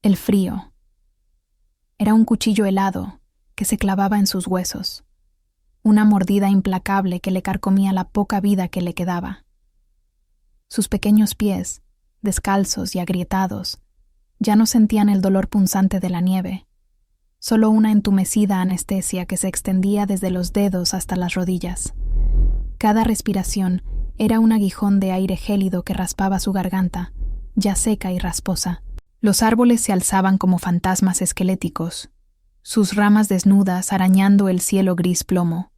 El frío. Era un cuchillo helado que se clavaba en sus huesos, una mordida implacable que le carcomía la poca vida que le quedaba. Sus pequeños pies, descalzos y agrietados, ya no sentían el dolor punzante de la nieve, solo una entumecida anestesia que se extendía desde los dedos hasta las rodillas. Cada respiración era un aguijón de aire gélido que raspaba su garganta, ya seca y rasposa. Los árboles se alzaban como fantasmas esqueléticos, sus ramas desnudas arañando el cielo gris plomo,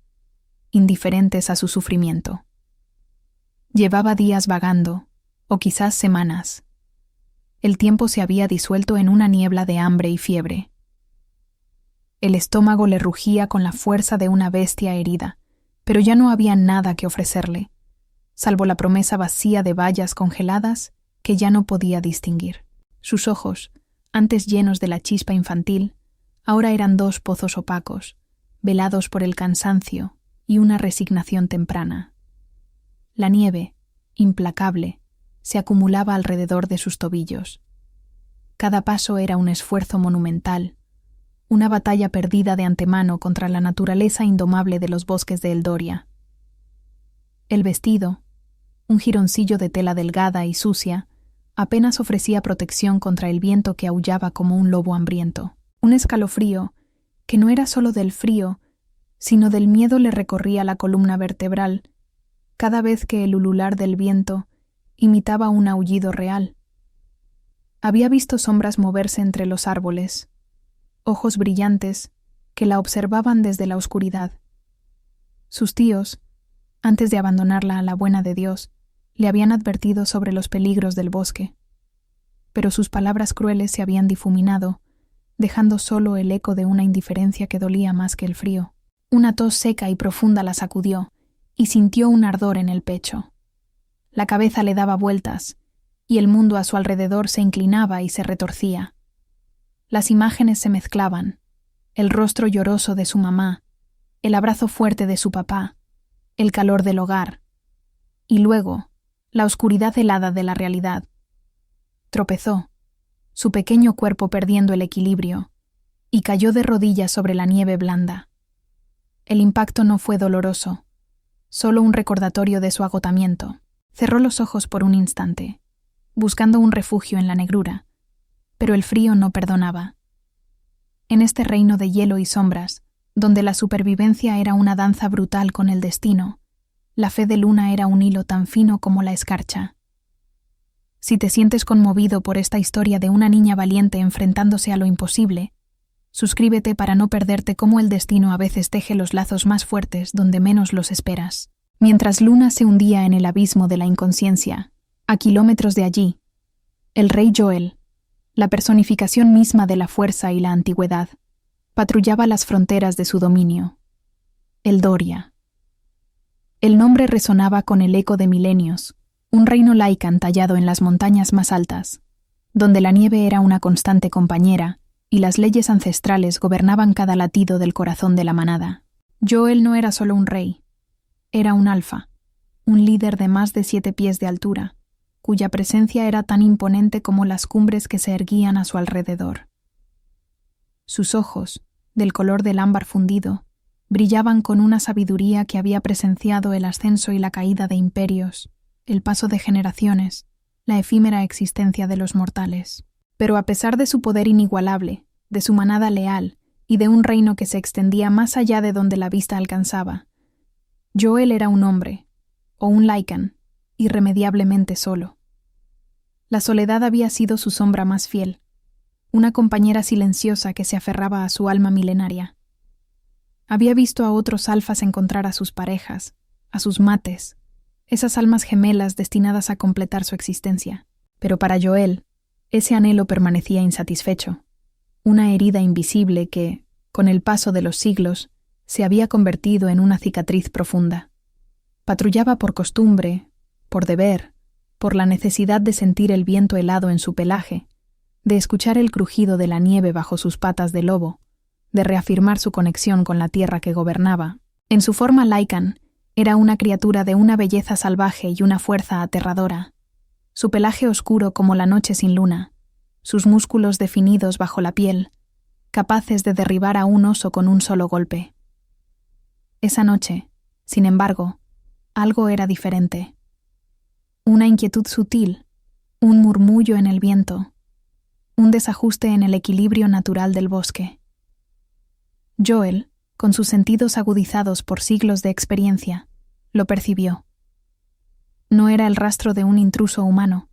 indiferentes a su sufrimiento. Llevaba días vagando, o quizás semanas. El tiempo se había disuelto en una niebla de hambre y fiebre. El estómago le rugía con la fuerza de una bestia herida, pero ya no había nada que ofrecerle, salvo la promesa vacía de bayas congeladas que ya no podía distinguir. Sus ojos, antes llenos de la chispa infantil, ahora eran dos pozos opacos, velados por el cansancio y una resignación temprana. La nieve, implacable, se acumulaba alrededor de sus tobillos. Cada paso era un esfuerzo monumental, una batalla perdida de antemano contra la naturaleza indomable de los bosques de Eldoria. El vestido, un jironcillo de tela delgada y sucia, apenas ofrecía protección contra el viento que aullaba como un lobo hambriento. Un escalofrío, que no era solo del frío, sino del miedo, le recorría la columna vertebral cada vez que el ulular del viento imitaba un aullido real. Había visto sombras moverse entre los árboles, ojos brillantes que la observaban desde la oscuridad. Sus tíos, antes de abandonarla a la buena de Dios, le habían advertido sobre los peligros del bosque, pero sus palabras crueles se habían difuminado, dejando solo el eco de una indiferencia que dolía más que el frío. Una tos seca y profunda la sacudió, y sintió un ardor en el pecho. La cabeza le daba vueltas, y el mundo a su alrededor se inclinaba y se retorcía. Las imágenes se mezclaban, el rostro lloroso de su mamá, el abrazo fuerte de su papá, el calor del hogar, y luego la oscuridad helada de la realidad. Tropezó, su pequeño cuerpo perdiendo el equilibrio, y cayó de rodillas sobre la nieve blanda. El impacto no fue doloroso, solo un recordatorio de su agotamiento. Cerró los ojos por un instante, buscando un refugio en la negrura, pero el frío no perdonaba. En este reino de hielo y sombras, donde la supervivencia era una danza brutal con el destino, la fe de Luna era un hilo tan fino como la escarcha. Si te sientes conmovido por esta historia de una niña valiente enfrentándose a lo imposible, suscríbete para no perderte cómo el destino a veces teje los lazos más fuertes donde menos los esperas. Mientras Luna se hundía en el abismo de la inconsciencia, a kilómetros de allí, el rey Joel, la personificación misma de la fuerza y la antigüedad, patrullaba las fronteras de su dominio. Eldoria. El nombre resonaba con el eco de milenios, un reino Lycan tallado en las montañas más altas, donde la nieve era una constante compañera y las leyes ancestrales gobernaban cada latido del corazón de la manada. Joel no era solo un rey, era un alfa, un líder de más de 7 pies de altura, cuya presencia era tan imponente como las cumbres que se erguían a su alrededor. Sus ojos, del color del ámbar fundido, brillaban con una sabiduría que había presenciado el ascenso y la caída de imperios, el paso de generaciones, la efímera existencia de los mortales. Pero a pesar de su poder inigualable, de su manada leal y de un reino que se extendía más allá de donde la vista alcanzaba, Joel era un hombre, o un Lycan, irremediablemente solo. La soledad había sido su sombra más fiel, una compañera silenciosa que se aferraba a su alma milenaria. Había visto a otros alfas encontrar a sus parejas, a sus mates, esas almas gemelas destinadas a completar su existencia. Pero para Joel, ese anhelo permanecía insatisfecho, una herida invisible que, con el paso de los siglos, se había convertido en una cicatriz profunda. Patrullaba por costumbre, por deber, por la necesidad de sentir el viento helado en su pelaje, de escuchar el crujido de la nieve bajo sus patas de lobo, de reafirmar su conexión con la tierra que gobernaba. En su forma Lycan, era una criatura de una belleza salvaje y una fuerza aterradora. Su pelaje oscuro como la noche sin luna, sus músculos definidos bajo la piel, capaces de derribar a un oso con un solo golpe. Esa noche, sin embargo, algo era diferente. Una inquietud sutil, un murmullo en el viento, un desajuste en el equilibrio natural del bosque. Joel, con sus sentidos agudizados por siglos de experiencia, lo percibió. No era el rastro de un intruso humano,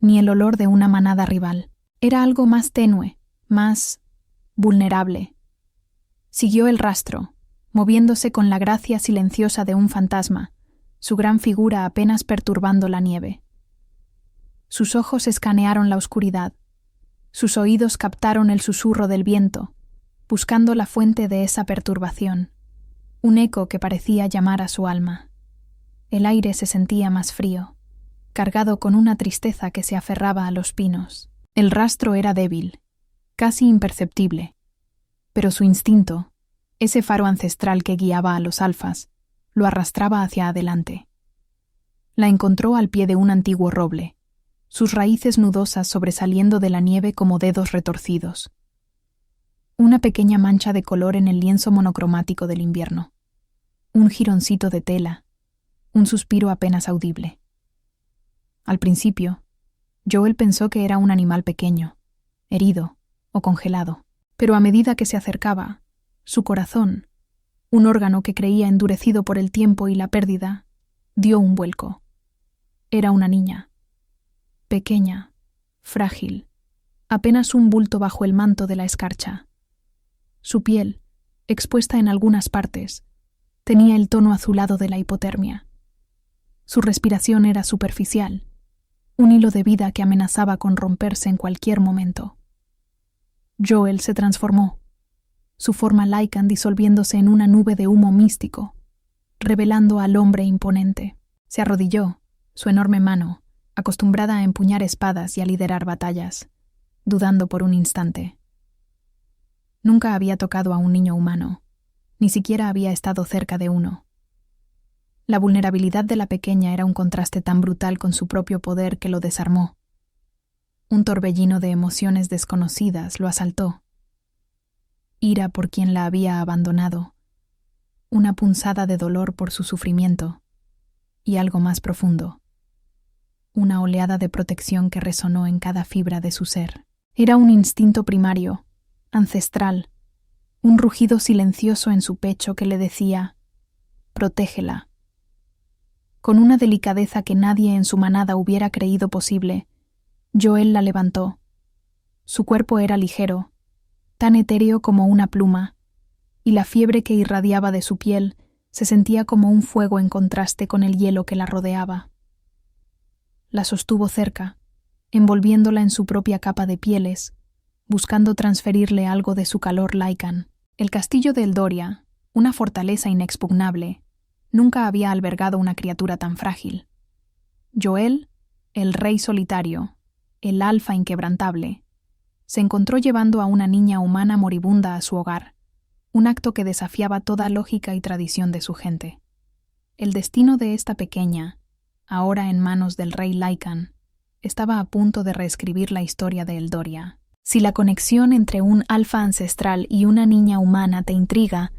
ni el olor de una manada rival. Era algo más tenue, más vulnerable. Siguió el rastro, moviéndose con la gracia silenciosa de un fantasma, su gran figura apenas perturbando la nieve. Sus ojos escanearon la oscuridad, sus oídos captaron el susurro del viento, buscando la fuente de esa perturbación, un eco que parecía llamar a su alma. El aire se sentía más frío, cargado con una tristeza que se aferraba a los pinos. El rastro era débil, casi imperceptible, pero su instinto, ese faro ancestral que guiaba a los alfas, lo arrastraba hacia adelante. La encontró al pie de un antiguo roble, sus raíces nudosas sobresaliendo de la nieve como dedos retorcidos. Una pequeña mancha de color en el lienzo monocromático del invierno. Un jironcito de tela, un suspiro apenas audible. Al principio, Joel pensó que era un animal pequeño, herido o congelado, pero a medida que se acercaba, su corazón, un órgano que creía endurecido por el tiempo y la pérdida, dio un vuelco. Era una niña. Pequeña, frágil, apenas un bulto bajo el manto de la escarcha. Su piel, expuesta en algunas partes, tenía el tono azulado de la hipotermia. Su respiración era superficial, un hilo de vida que amenazaba con romperse en cualquier momento. Joel se transformó, su forma Lycan disolviéndose en una nube de humo místico, revelando al hombre imponente. Se arrodilló, su enorme mano, acostumbrada a empuñar espadas y a liderar batallas, dudando por un instante. Nunca había tocado a un niño humano, ni siquiera había estado cerca de uno. La vulnerabilidad de la pequeña era un contraste tan brutal con su propio poder que lo desarmó. Un torbellino de emociones desconocidas lo asaltó. Ira por quien la había abandonado, una punzada de dolor por su sufrimiento, y algo más profundo, una oleada de protección que resonó en cada fibra de su ser. Era un instinto primario, ancestral, un rugido silencioso en su pecho que le decía: «Protégela». Con una delicadeza que nadie en su manada hubiera creído posible, Joel la levantó. Su cuerpo era ligero, tan etéreo como una pluma, y la fiebre que irradiaba de su piel se sentía como un fuego en contraste con el hielo que la rodeaba. La sostuvo cerca, envolviéndola en su propia capa de pieles, buscando transferirle algo de su calor Lycan. El castillo de Eldoria, una fortaleza inexpugnable, nunca había albergado una criatura tan frágil. Joel, el rey solitario, el alfa inquebrantable, se encontró llevando a una niña humana moribunda a su hogar, un acto que desafiaba toda lógica y tradición de su gente. El destino de esta pequeña, ahora en manos del rey Lycan, estaba a punto de reescribir la historia de Eldoria. Si la conexión entre un alfa ancestral y una niña humana te intriga,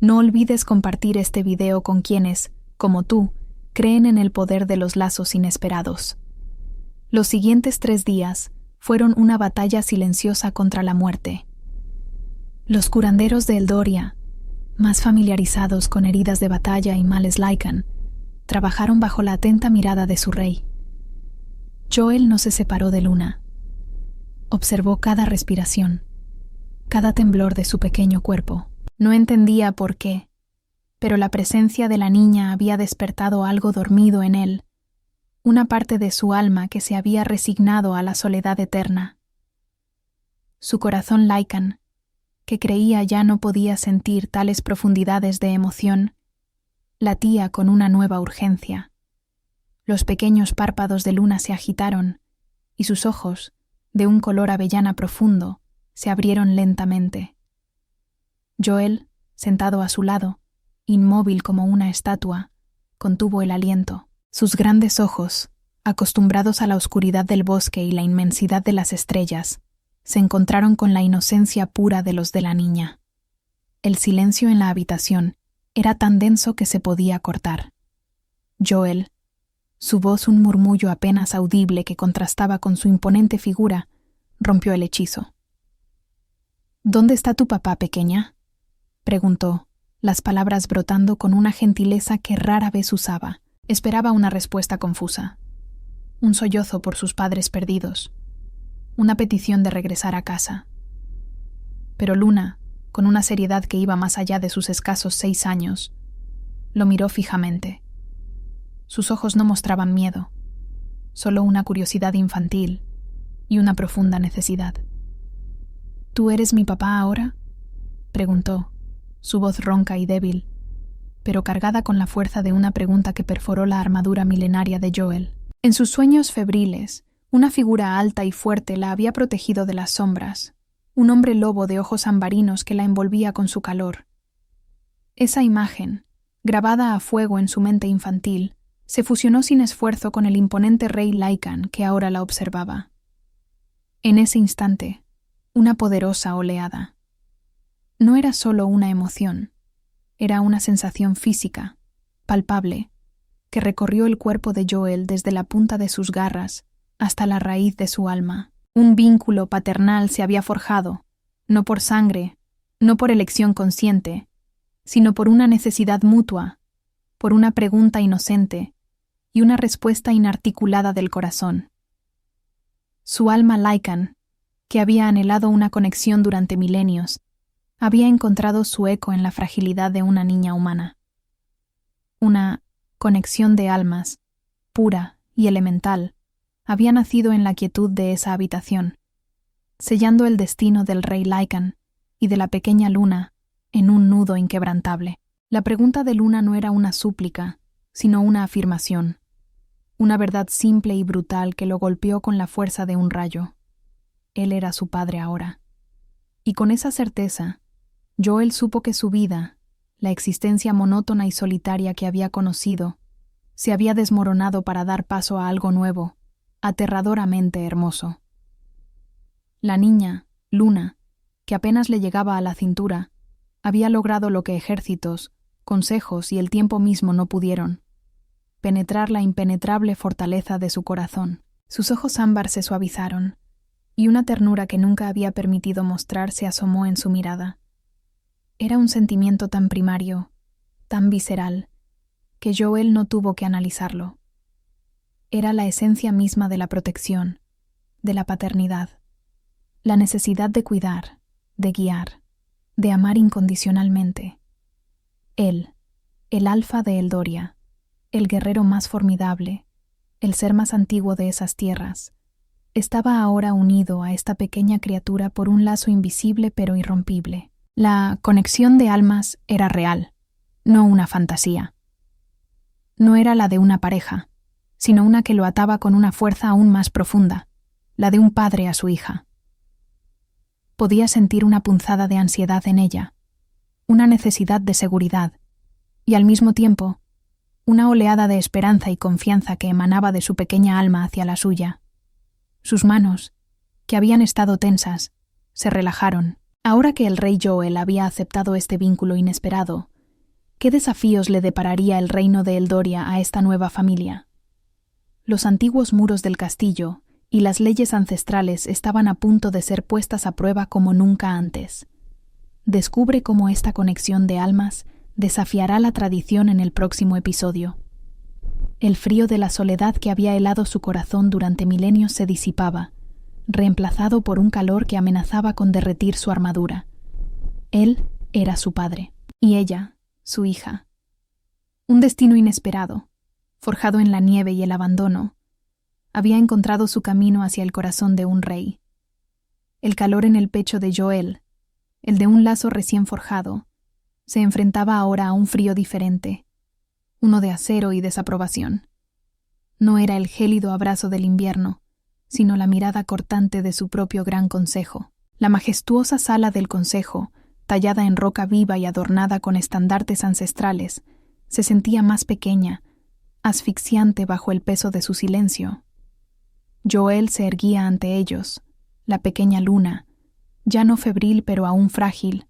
no olvides compartir este video con quienes, como tú, creen en el poder de los lazos inesperados. Los siguientes 3 días fueron una batalla silenciosa contra la muerte. Los curanderos de Eldoria, más familiarizados con heridas de batalla y males Lycan, trabajaron bajo la atenta mirada de su rey. Joel no se separó de Luna. Observó cada respiración, cada temblor de su pequeño cuerpo. No entendía por qué, pero la presencia de la niña había despertado algo dormido en él, una parte de su alma que se había resignado a la soledad eterna. Su corazón Lycan, que creía ya no podía sentir tales profundidades de emoción, latía con una nueva urgencia. Los pequeños párpados de Luna se agitaron, y sus ojos, de un color avellana profundo, se abrieron lentamente. Joel, sentado a su lado, inmóvil como una estatua, contuvo el aliento. Sus grandes ojos, acostumbrados a la oscuridad del bosque y la inmensidad de las estrellas, se encontraron con la inocencia pura de los de la niña. El silencio en la habitación era tan denso que se podía cortar. Joel, su voz un murmullo apenas audible que contrastaba con su imponente figura, rompió el hechizo. «¿Dónde está tu papá, pequeña?», preguntó, las palabras brotando con una gentileza que rara vez usaba. Esperaba una respuesta confusa. Un sollozo por sus padres perdidos. Una petición de regresar a casa. Pero Luna, con una seriedad que iba más allá de sus escasos 6 años, lo miró fijamente. Sus ojos no mostraban miedo, solo una curiosidad infantil y una profunda necesidad. «¿Tú eres mi papá ahora?», preguntó, su voz ronca y débil, pero cargada con la fuerza de una pregunta que perforó la armadura milenaria de Joel. En sus sueños febriles, una figura alta y fuerte la había protegido de las sombras, un hombre lobo de ojos ambarinos que la envolvía con su calor. Esa imagen, grabada a fuego en su mente infantil, se fusionó sin esfuerzo con el imponente rey Lycan que ahora la observaba. En ese instante, una poderosa oleada. No era solo una emoción, era una sensación física, palpable, que recorrió el cuerpo de Joel desde la punta de sus garras hasta la raíz de su alma. Un vínculo paternal se había forjado, no por sangre, no por elección consciente, sino por una necesidad mutua, por una pregunta inocente y una respuesta inarticulada del corazón. Su alma Lycan, que había anhelado una conexión durante milenios, había encontrado su eco en la fragilidad de una niña humana. Una conexión de almas, pura y elemental, había nacido en la quietud de esa habitación, sellando el destino del rey Lycan y de la pequeña Luna en un nudo inquebrantable. La pregunta de Luna no era una súplica, sino una afirmación, una verdad simple y brutal que lo golpeó con la fuerza de un rayo. Él era su padre ahora. Y con esa certeza, Joel supo que su vida, la existencia monótona y solitaria que había conocido, se había desmoronado para dar paso a algo nuevo, aterradoramente hermoso. La niña, Luna, que apenas le llegaba a la cintura, había logrado lo que ejércitos, consejos y el tiempo mismo no pudieron: penetrar la impenetrable fortaleza de su corazón. Sus ojos ámbar se suavizaron, y una ternura que nunca había permitido mostrar se asomó en su mirada. Era un sentimiento tan primario, tan visceral, que Joel no tuvo que analizarlo. Era la esencia misma de la protección, de la paternidad, la necesidad de cuidar, de guiar, de amar incondicionalmente. Él, el alfa de Eldoria, el guerrero más formidable, el ser más antiguo de esas tierras, estaba ahora unido a esta pequeña criatura por un lazo invisible pero irrompible. La conexión de almas era real, no una fantasía. No era la de una pareja, sino una que lo ataba con una fuerza aún más profunda, la de un padre a su hija. Podía sentir una punzada de ansiedad en ella, una necesidad de seguridad, y al mismo tiempo, una oleada de esperanza y confianza que emanaba de su pequeña alma hacia la suya. Sus manos, que habían estado tensas, se relajaron. Ahora que el rey Joel había aceptado este vínculo inesperado, ¿qué desafíos le depararía el reino de Eldoria a esta nueva familia? Los antiguos muros del castillo y las leyes ancestrales estaban a punto de ser puestas a prueba como nunca antes. Descubre cómo esta conexión de almas desafiará la tradición en el próximo episodio. El frío de la soledad que había helado su corazón durante milenios se disipaba, reemplazado por un calor que amenazaba con derretir su armadura. Él era su padre, y ella, su hija. Un destino inesperado, forjado en la nieve y el abandono, había encontrado su camino hacia el corazón de un rey. El calor en el pecho de Joel, el de un lazo recién forjado, se enfrentaba ahora a un frío diferente, uno de acero y desaprobación. No era el gélido abrazo del invierno, sino la mirada cortante de su propio gran consejo. La majestuosa sala del consejo, tallada en roca viva y adornada con estandartes ancestrales, se sentía más pequeña, asfixiante bajo el peso de su silencio. Joel se erguía ante ellos, la pequeña Luna, ya no febril pero aún frágil,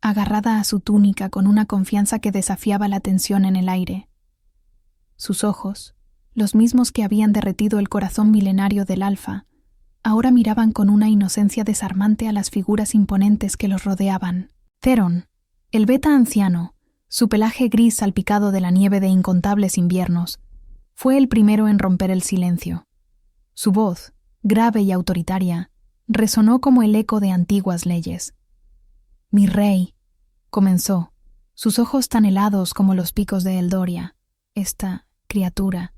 agarrada a su túnica con una confianza que desafiaba la tensión en el aire. Sus ojos, los mismos que habían derretido el corazón milenario del Alfa, ahora miraban con una inocencia desarmante a las figuras imponentes que los rodeaban. Theron, el beta anciano, su pelaje gris salpicado de la nieve de incontables inviernos, fue el primero en romper el silencio. Su voz, grave y autoritaria, resonó como el eco de antiguas leyes. «Mi rey», comenzó, sus ojos tan helados como los picos de Eldoria. «Esta criatura,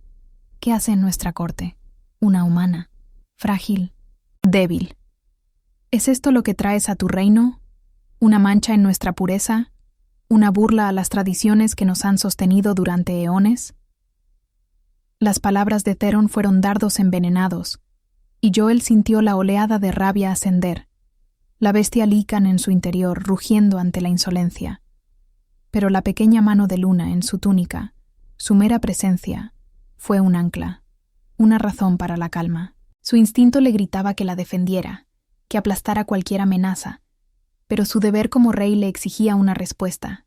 ¿qué hace en nuestra corte? Una humana, frágil, débil. ¿Es esto lo que traes a tu reino? ¿Una mancha en nuestra pureza? ¿Una burla a las tradiciones que nos han sostenido durante eones?» Las palabras de Theron fueron dardos envenenados, y Joel sintió la oleada de rabia ascender, la bestia Lycan en su interior rugiendo ante la insolencia. Pero la pequeña mano de Luna en su túnica, su mera presencia, fue un ancla, una razón para la calma. Su instinto le gritaba que la defendiera, que aplastara cualquier amenaza, pero su deber como rey le exigía una respuesta,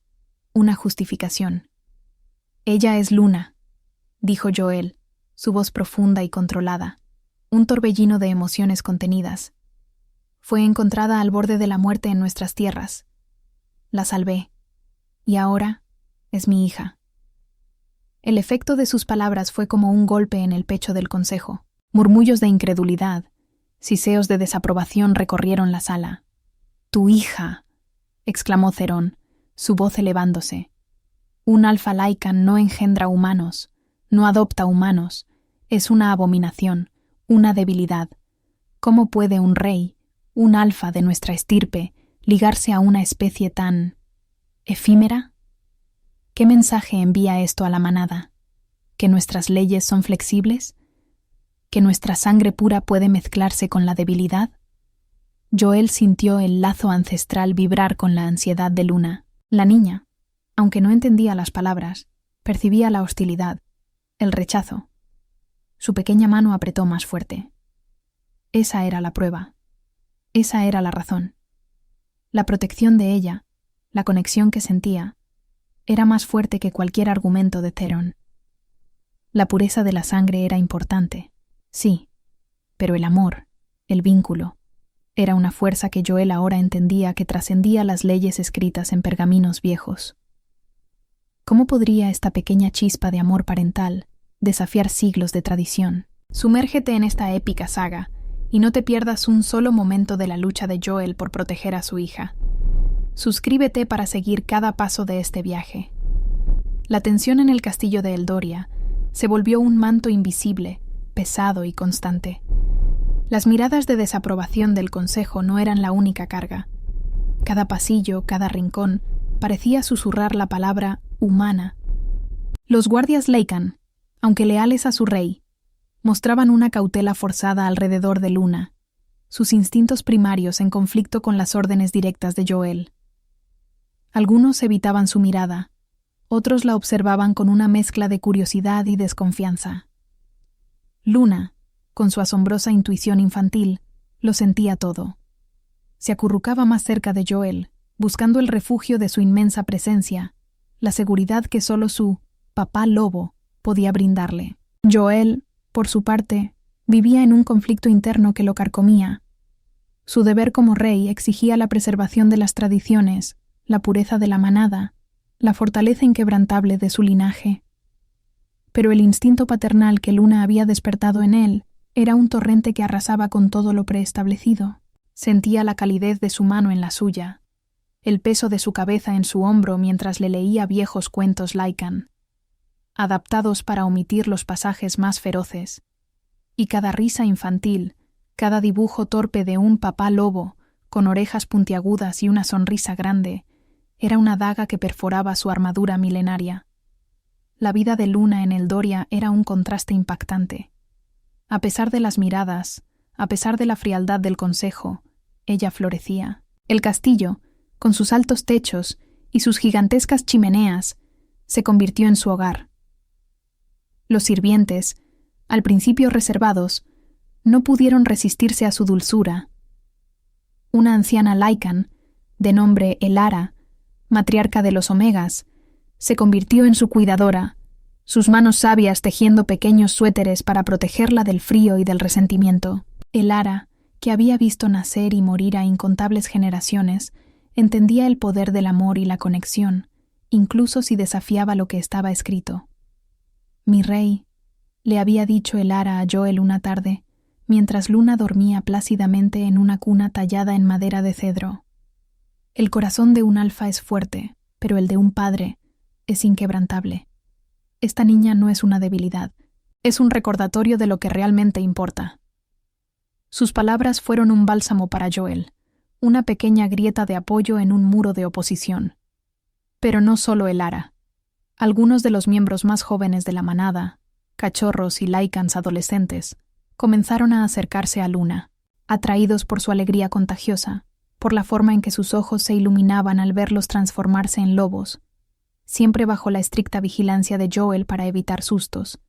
una justificación. «Ella es Luna», dijo Joel, su voz profunda y controlada, un torbellino de emociones contenidas. «Fue encontrada al borde de la muerte en nuestras tierras. La salvé, y ahora es mi hija». El efecto de sus palabras fue como un golpe en el pecho del consejo. Murmullos de incredulidad, siseos de desaprobación recorrieron la sala. «Tu hija», exclamó Theron, su voz elevándose. «Un Alfa Lycan no engendra humanos, no adopta humanos, es una abominación, una debilidad. ¿Cómo puede un rey, un alfa de nuestra estirpe, ligarse a una especie tan efímera? ¿Qué mensaje envía esto a la manada? ¿Que nuestras leyes son flexibles? ¿Que nuestra sangre pura puede mezclarse con la debilidad?» Joel sintió el lazo ancestral vibrar con la ansiedad de Luna. La niña, aunque no entendía las palabras, percibía la hostilidad, el rechazo. Su pequeña mano apretó más fuerte. Esa era la prueba. Esa era la razón. La protección de ella, la conexión que sentía, era más fuerte que cualquier argumento de Theron. La pureza de la sangre era importante, sí, pero el amor, el vínculo, era una fuerza que Joel ahora entendía que trascendía las leyes escritas en pergaminos viejos. ¿Cómo podría esta pequeña chispa de amor parental desafiar siglos de tradición? Sumérgete en esta épica saga y no te pierdas un solo momento de la lucha de Joel por proteger a su hija. Suscríbete para seguir cada paso de este viaje. La tensión en el castillo de Eldoria se volvió un manto invisible, pesado y constante. Las miradas de desaprobación del consejo no eran la única carga. Cada pasillo, cada rincón, parecía susurrar la palabra humana. Los guardias Lycan, aunque leales a su rey, mostraban una cautela forzada alrededor de Luna, sus instintos primarios en conflicto con las órdenes directas de Joel. Algunos evitaban su mirada, otros la observaban con una mezcla de curiosidad y desconfianza. Luna, con su asombrosa intuición infantil, lo sentía todo. Se acurrucaba más cerca de Joel, buscando el refugio de su inmensa presencia, la seguridad que solo su papá lobo podía brindarle. Joel, por su parte, vivía en un conflicto interno que lo carcomía. Su deber como rey exigía la preservación de las tradiciones, la pureza de la manada, la fortaleza inquebrantable de su linaje. Pero el instinto paternal que Luna había despertado en él era un torrente que arrasaba con todo lo preestablecido. Sentía la calidez de su mano en la suya, el peso de su cabeza en su hombro mientras le leía viejos cuentos Lycan, adaptados para omitir los pasajes más feroces, y cada risa infantil, cada dibujo torpe de un papá lobo, con orejas puntiagudas y una sonrisa grande, era una daga que perforaba su armadura milenaria. La vida de Luna en Eldoria era un contraste impactante. A pesar de las miradas, a pesar de la frialdad del consejo, ella florecía. El castillo, con sus altos techos y sus gigantescas chimeneas, se convirtió en su hogar. Los sirvientes, al principio reservados, no pudieron resistirse a su dulzura, Una anciana Lycan, de nombre Elara, matriarca de los Omegas, se convirtió en su cuidadora, sus manos sabias tejiendo pequeños suéteres para protegerla del frío y del resentimiento. Elara, que había visto nacer y morir a incontables generaciones, entendía el poder del amor y la conexión, incluso si desafiaba lo que estaba escrito. «Mi rey», le había dicho Elara a Joel una tarde, mientras Luna dormía plácidamente en una cuna tallada en madera de cedro. «El corazón de un alfa es fuerte, pero el de un padre es inquebrantable. Esta niña no es una debilidad, es un recordatorio de lo que realmente importa». Sus palabras fueron un bálsamo para Joel, una pequeña grieta de apoyo en un muro de oposición. Pero no solo Elara. Algunos de los miembros más jóvenes de la manada, cachorros y Lycans adolescentes, comenzaron a acercarse a Luna, atraídos por su alegría contagiosa, por la forma en que sus ojos se iluminaban al verlos transformarse en lobos, siempre bajo la estricta vigilancia de Joel para evitar sustos.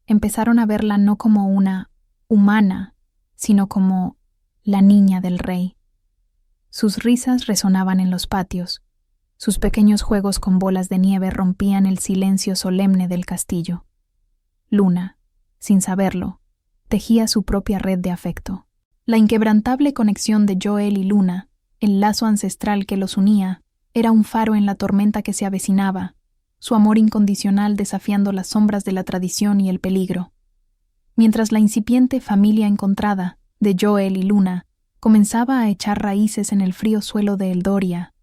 Empezaron a verla no como una humana, sino como la niña del rey. Sus risas resonaban en los patios. Sus pequeños juegos con bolas de nieve rompían el silencio solemne del castillo. Luna, sin saberlo, tejía su propia red de afecto. La inquebrantable conexión de Joel y Luna, el lazo ancestral que los unía, era un faro en la tormenta que se avecinaba, su amor incondicional desafiando las sombras de la tradición y el peligro. Mientras la incipiente familia encontrada de Joel y Luna comenzaba a echar raíces en el frío suelo de Eldoria,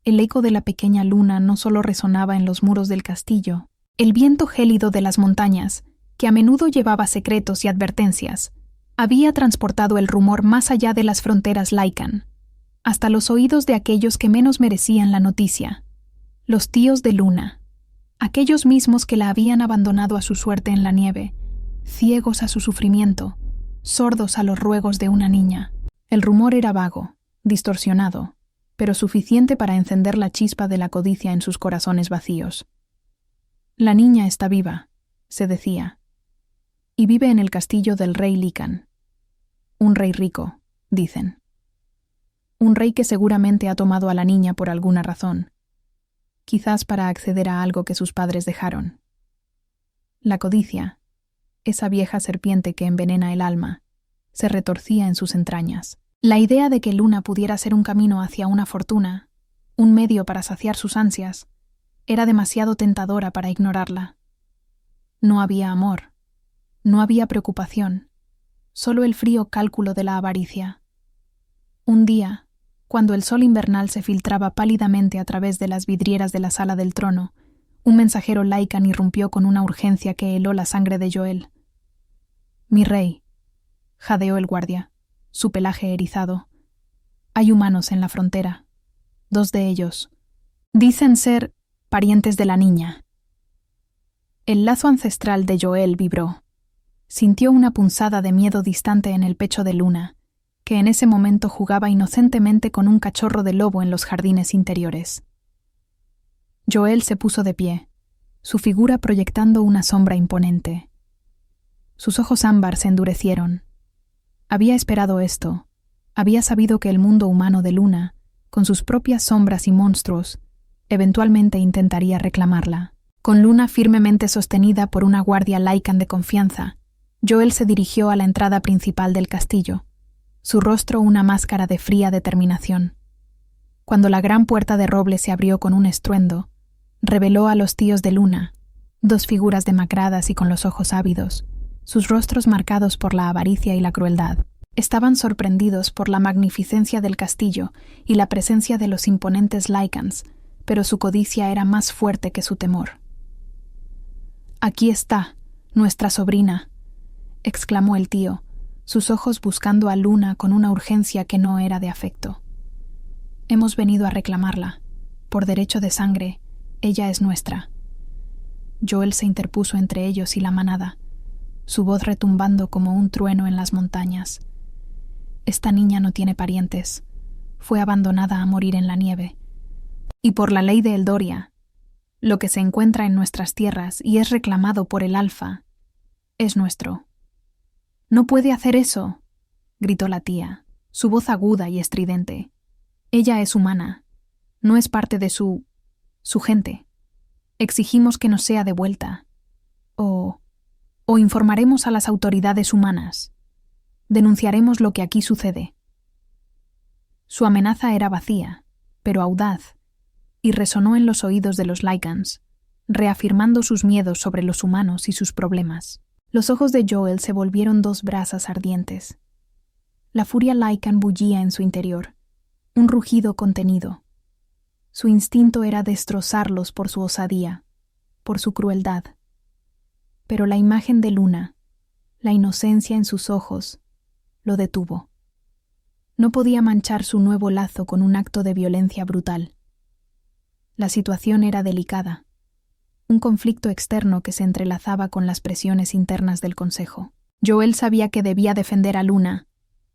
el eco de la pequeña Luna no solo resonaba en los muros del castillo. El viento gélido de las montañas, que a menudo llevaba secretos y advertencias, había transportado el rumor más allá de las fronteras Lycan, hasta los oídos de aquellos que menos merecían la noticia, los tíos de Luna, aquellos mismos que la habían abandonado a su suerte en la nieve, ciegos a su sufrimiento, sordos a los ruegos de una niña. El rumor era vago, distorsionado, pero suficiente para encender la chispa de la codicia en sus corazones vacíos. «La niña está viva», se decía, «y vive en el castillo del rey Lycan. Un rey rico», dicen. Un rey que seguramente ha tomado a la niña por alguna razón, quizás para acceder a algo que sus padres dejaron. La codicia, esa vieja serpiente que envenena el alma, se retorcía en sus entrañas. La idea de que Luna pudiera ser un camino hacia una fortuna, un medio para saciar sus ansias, era demasiado tentadora para ignorarla. No había amor, no había preocupación, solo el frío cálculo de la avaricia. Un día, cuando el sol invernal se filtraba pálidamente a través de las vidrieras de la sala del trono, un mensajero Lycan irrumpió con una urgencia que heló la sangre de Joel. «Mi rey», jadeó el guardia, su pelaje erizado. «Hay humanos en la frontera. 2 de ellos. Dicen ser parientes de la niña». El lazo ancestral de Joel vibró. Sintió una punzada de miedo distante en el pecho de Luna, que en ese momento jugaba inocentemente con un cachorro de lobo en los jardines interiores. Joel se puso de pie, su figura proyectando una sombra imponente. Sus ojos ámbar se endurecieron. Había esperado esto. Había sabido que el mundo humano de Luna, con sus propias sombras y monstruos, eventualmente intentaría reclamarla. Con Luna firmemente sostenida por una guardia Lycan de confianza, Joel se dirigió a la entrada principal del castillo, su rostro una máscara de fría determinación. Cuando la gran puerta de roble se abrió con un estruendo, reveló a los tíos de Luna, 2 figuras demacradas y con los ojos ávidos, sus rostros marcados por la avaricia y la crueldad. Estaban sorprendidos por la magnificencia del castillo y la presencia de los imponentes Lycans, pero su codicia era más fuerte que su temor. «Aquí está, nuestra sobrina», exclamó el tío, sus ojos buscando a Luna con una urgencia que no era de afecto. «Hemos venido a reclamarla. Por derecho de sangre, ella es nuestra». Joel se interpuso entre ellos y la manada, su voz retumbando como un trueno en las montañas. «Esta niña no tiene parientes. Fue abandonada a morir en la nieve. Y por la ley de Eldoria, lo que se encuentra en nuestras tierras y es reclamado por el Alfa, es nuestro». «No puede hacer eso», gritó la tía. su voz aguda y estridente. Ella es humana, no es parte de su gente. Exigimos que nos sea devuelta. O informaremos a las autoridades humanas. Denunciaremos lo que aquí sucede. Su amenaza era vacía, pero audaz, y resonó en los oídos de los Lycans, reafirmando sus miedos sobre los humanos y sus problemas. Los ojos de Joel se volvieron dos brasas ardientes. La furia Lycan bullía en su interior, un rugido contenido. Su instinto era destrozarlos por su osadía, por su crueldad. Pero la imagen de Luna, la inocencia en sus ojos, lo detuvo. No podía manchar su nuevo lazo con un acto de violencia brutal. La situación era delicada, un conflicto externo que se entrelazaba con las presiones internas del Consejo. Joel sabía que debía defender a Luna,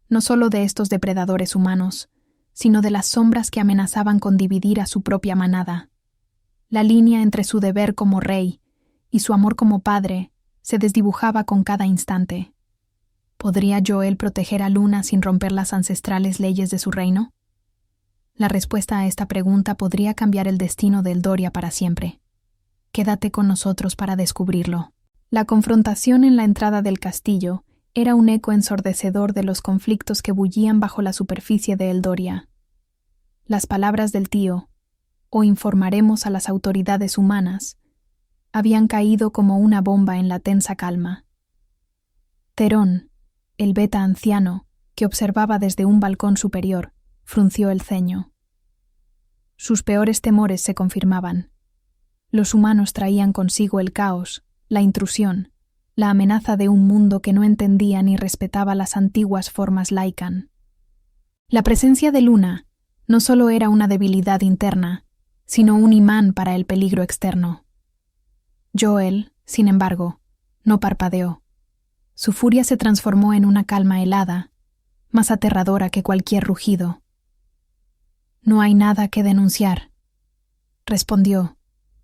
no solo de estos depredadores humanos, sino de las sombras que amenazaban con dividir a su propia manada. La línea entre su deber como rey y su amor como padre se desdibujaba con cada instante. ¿Podría Joel proteger a Luna sin romper las ancestrales leyes de su reino? La respuesta a esta pregunta podría cambiar el destino de Eldoria para siempre. Quédate con nosotros para descubrirlo. La confrontación en la entrada del castillo era un eco ensordecedor de los conflictos que bullían bajo la superficie de Eldoria. Las palabras del tío, o informaremos a las autoridades humanas, habían caído como una bomba en la tensa calma. Terón, el beta anciano, que observaba desde un balcón superior, frunció el ceño. Sus peores temores se confirmaban. Los humanos traían consigo el caos, la intrusión, la amenaza de un mundo que no entendía ni respetaba las antiguas formas Lycan. La presencia de Luna no solo era una debilidad interna, sino un imán para el peligro externo. Joel, sin embargo, no parpadeó. Su furia se transformó en una calma helada, más aterradora que cualquier rugido. «No hay nada que denunciar», respondió,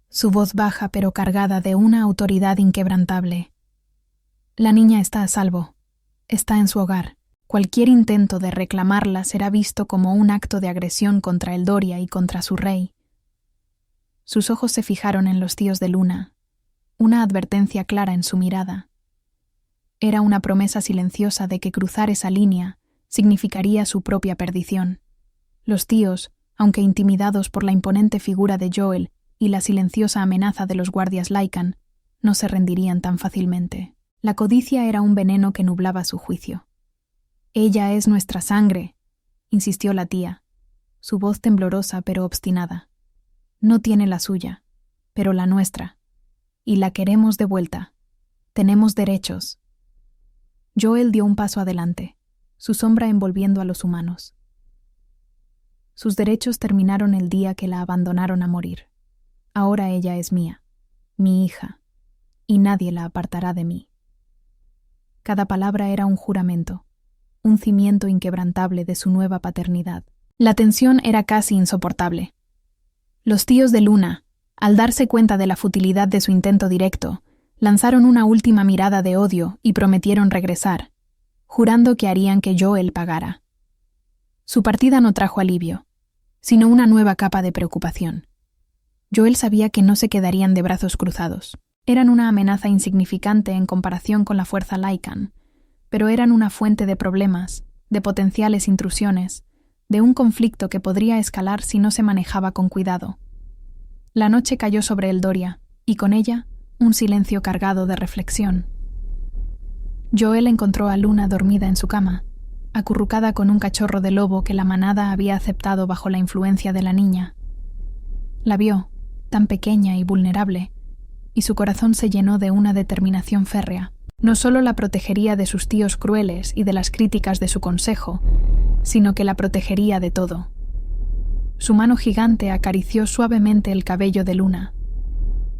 su voz baja pero cargada de una autoridad inquebrantable. «La niña está a salvo. Está en su hogar. Cualquier intento de reclamarla será visto como un acto de agresión contra Eldoria y contra su rey». Sus ojos se fijaron en los tíos de Luna, una advertencia clara en su mirada. Era una promesa silenciosa de que cruzar esa línea significaría su propia perdición. Los tíos, aunque intimidados por la imponente figura de Joel y la silenciosa amenaza de los guardias Lycan, no se rendirían tan fácilmente. La codicia era un veneno que nublaba su juicio. «Ella es nuestra sangre», insistió la tía, su voz temblorosa pero obstinada. «No tiene la suya, pero la nuestra. Y la queremos de vuelta. Tenemos derechos». Joel dio un paso adelante, su sombra envolviendo a los humanos. Sus derechos terminaron el día que la abandonaron a morir. Ahora ella es mía, mi hija, y nadie la apartará de mí. Cada palabra era un juramento, un cimiento inquebrantable de su nueva paternidad. La tensión era casi insoportable. Los tíos de Luna, al darse cuenta de la futilidad de su intento directo, lanzaron una última mirada de odio y prometieron regresar, jurando que harían que Joel pagara. Su partida no trajo alivio, sino una nueva capa de preocupación. Joel sabía que no se quedarían de brazos cruzados. Eran una amenaza insignificante en comparación con la fuerza Lycan, pero eran una fuente de problemas, de potenciales intrusiones, de un conflicto que podría escalar si no se manejaba con cuidado. La noche cayó sobre Eldoria, y con ella, un silencio cargado de reflexión. Joel encontró a Luna dormida en su cama, acurrucada con un cachorro de lobo que la manada había aceptado bajo la influencia de la niña. La vio, tan pequeña y vulnerable, y su corazón se llenó de una determinación férrea. No solo la protegería de sus tíos crueles y de las críticas de su consejo, sino que la protegería de todo. Su mano gigante acarició suavemente el cabello de Luna,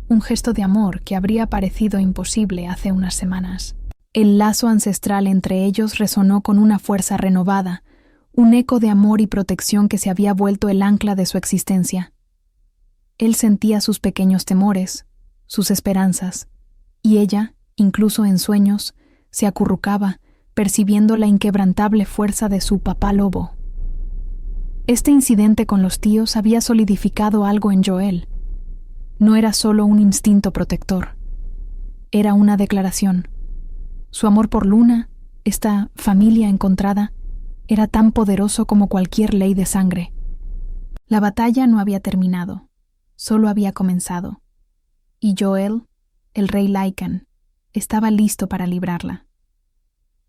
un gesto de amor que habría parecido imposible hace unas semanas. El lazo ancestral entre ellos resonó con una fuerza renovada, un eco de amor y protección que se había vuelto el ancla de su existencia. Él sentía sus pequeños temores, sus esperanzas, y ella, incluso en sueños, se acurrucaba, percibiendo la inquebrantable fuerza de su papá lobo. Este incidente con los tíos había solidificado algo en Joel. No era solo un instinto protector. Era una declaración. Su amor por Luna, esta familia encontrada, era tan poderoso como cualquier ley de sangre. La batalla no había terminado, solo había comenzado. Y Joel, el rey Lycan, estaba listo para librarla.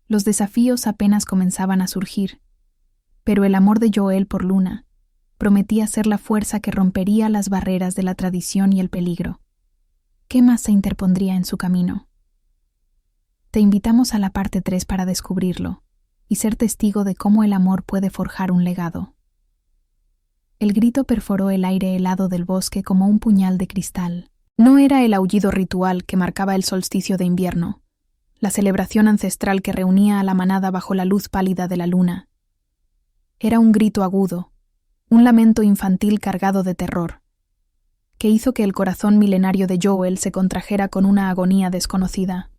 Los desafíos apenas comenzaban a surgir, pero el amor de Joel por Luna prometía ser la fuerza que rompería las barreras de la tradición y el peligro. ¿Qué más se interpondría en su camino? Te invitamos a la parte 3 para descubrirlo y ser testigo de cómo el amor puede forjar un legado. El grito perforó el aire helado del bosque como un puñal de cristal. No era el aullido ritual que marcaba el solsticio de invierno, la celebración ancestral que reunía a la manada bajo la luz pálida de la luna. Era un grito agudo, un lamento infantil cargado de terror, que hizo que el corazón milenario de Joel se contrajera con una agonía desconocida.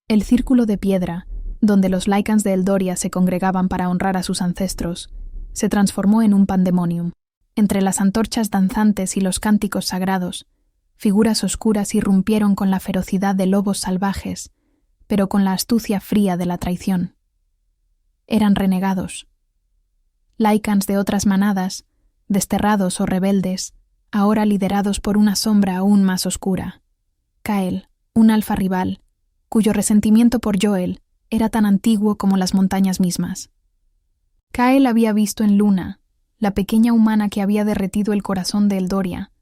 El círculo de piedra, donde los Lycans de Eldoria se congregaban para honrar a sus ancestros, se transformó en un pandemonium. Entre las antorchas danzantes y los cánticos sagrados, figuras oscuras irrumpieron con la ferocidad de lobos salvajes, pero con la astucia fría de la traición. Eran renegados. Lycans de otras manadas, desterrados o rebeldes, ahora liderados por una sombra aún más oscura. Kael, un alfa rival, cuyo resentimiento por Joel era tan antiguo como las montañas mismas. Kael había visto en Luna, la pequeña humana que había derretido el corazón de Eldoria,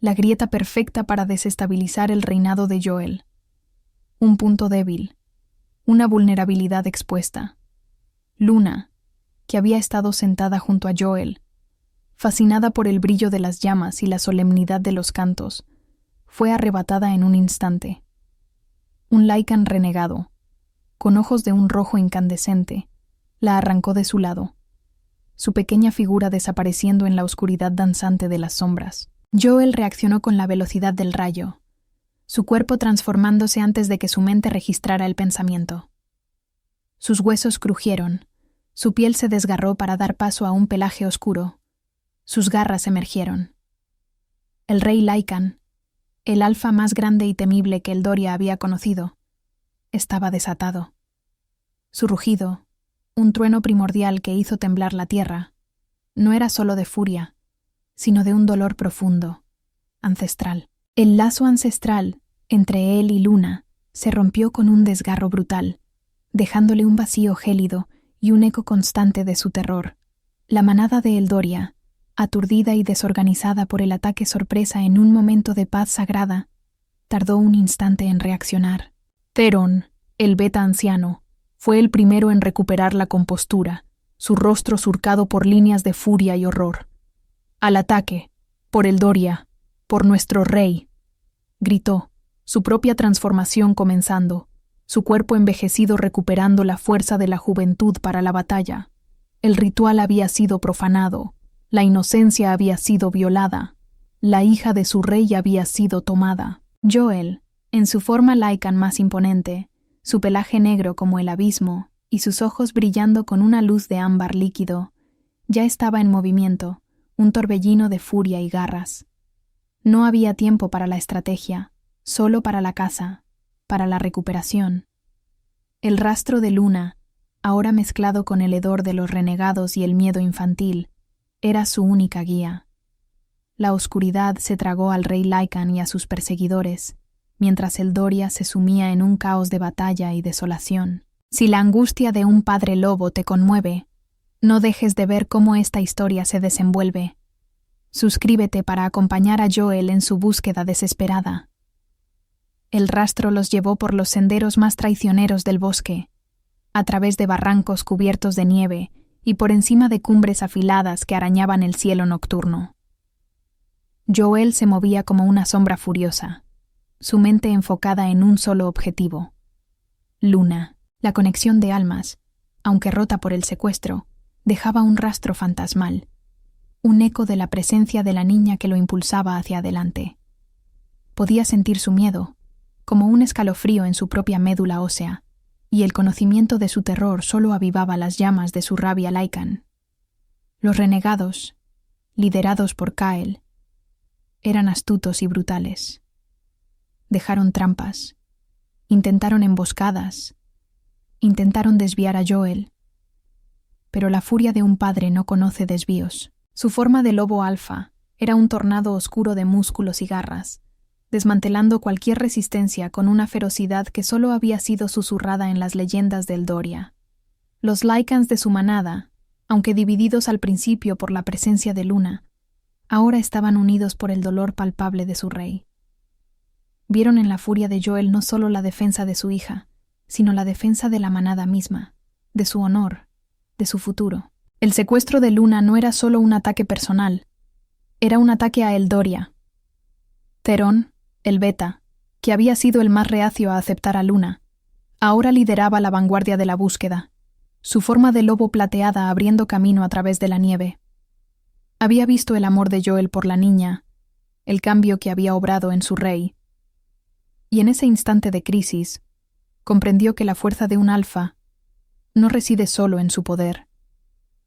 la grieta perfecta para desestabilizar el reinado de Joel. Un punto débil, una vulnerabilidad expuesta. Luna, que había estado sentada junto a Joel, fascinada por el brillo de las llamas y la solemnidad de los cantos, fue arrebatada en un instante. Un Lycan renegado, con ojos de un rojo incandescente, la arrancó de su lado, su pequeña figura desapareciendo en la oscuridad danzante de las sombras. Joel reaccionó con la velocidad del rayo, su cuerpo transformándose antes de que su mente registrara el pensamiento. Sus huesos crujieron, su piel se desgarró para dar paso a un pelaje oscuro, sus garras emergieron. El rey Lycan, el alfa más grande y temible que Eldoria había conocido, estaba desatado. Su rugido, un trueno primordial que hizo temblar la tierra, no era solo de furia, sino de un dolor profundo, ancestral. El lazo ancestral entre él y Luna se rompió con un desgarro brutal, dejándole un vacío gélido y un eco constante de su terror. La manada de Eldoria, aturdida y desorganizada por el ataque sorpresa en un momento de paz sagrada, tardó un instante en reaccionar. Theron, el beta anciano, fue el primero en recuperar la compostura, su rostro surcado por líneas de furia y horror. «Al ataque, por Eldoria, por nuestro rey», gritó, su propia transformación comenzando, su cuerpo envejecido recuperando la fuerza de la juventud para la batalla. El ritual había sido profanado, la inocencia había sido violada, la hija de su rey había sido tomada. Joel, en su forma Lycan más imponente, su pelaje negro como el abismo y sus ojos brillando con una luz de ámbar líquido, ya estaba en movimiento, un torbellino de furia y garras. No había tiempo para la estrategia, solo para la caza, para la recuperación. El rastro de Luna, ahora mezclado con el hedor de los renegados y el miedo infantil, era su única guía. La oscuridad se tragó al rey Lycan y a sus perseguidores, mientras Eldoria se sumía en un caos de batalla y desolación. Si la angustia de un padre lobo te conmueve, no dejes de ver cómo esta historia se desenvuelve. Suscríbete para acompañar a Joel en su búsqueda desesperada. El rastro los llevó por los senderos más traicioneros del bosque, a través de barrancos cubiertos de nieve y por encima de cumbres afiladas que arañaban el cielo nocturno. Joel se movía como una sombra furiosa, su mente enfocada en un solo objetivo. Luna, la conexión de almas, aunque rota por el secuestro, dejaba un rastro fantasmal, un eco de la presencia de la niña que lo impulsaba hacia adelante. Podía sentir su miedo, como un escalofrío en su propia médula ósea, y el conocimiento de su terror solo avivaba las llamas de su rabia Lycan. Los renegados, liderados por Kael, eran astutos y brutales. Dejaron trampas, intentaron emboscadas, intentaron desviar a Joel. Pero la furia de un padre no conoce desvíos. Su forma de lobo alfa era un tornado oscuro de músculos y garras, desmantelando cualquier resistencia con una ferocidad que solo había sido susurrada en las leyendas del Doria. Los Lycans de su manada, aunque divididos al principio por la presencia de Luna, ahora estaban unidos por el dolor palpable de su rey. Vieron en la furia de Joel no solo la defensa de su hija, sino la defensa de la manada misma, de su honor, de su futuro. El secuestro de Luna no era solo un ataque personal, era un ataque a Eldoria. Cerón, el Beta, que había sido el más reacio a aceptar a Luna, ahora lideraba la vanguardia de la búsqueda, su forma de lobo plateada abriendo camino a través de la nieve. Había visto el amor de Joel por la niña, el cambio que había obrado en su rey. Y en ese instante de crisis, comprendió que la fuerza de un alfa no reside solo en su poder,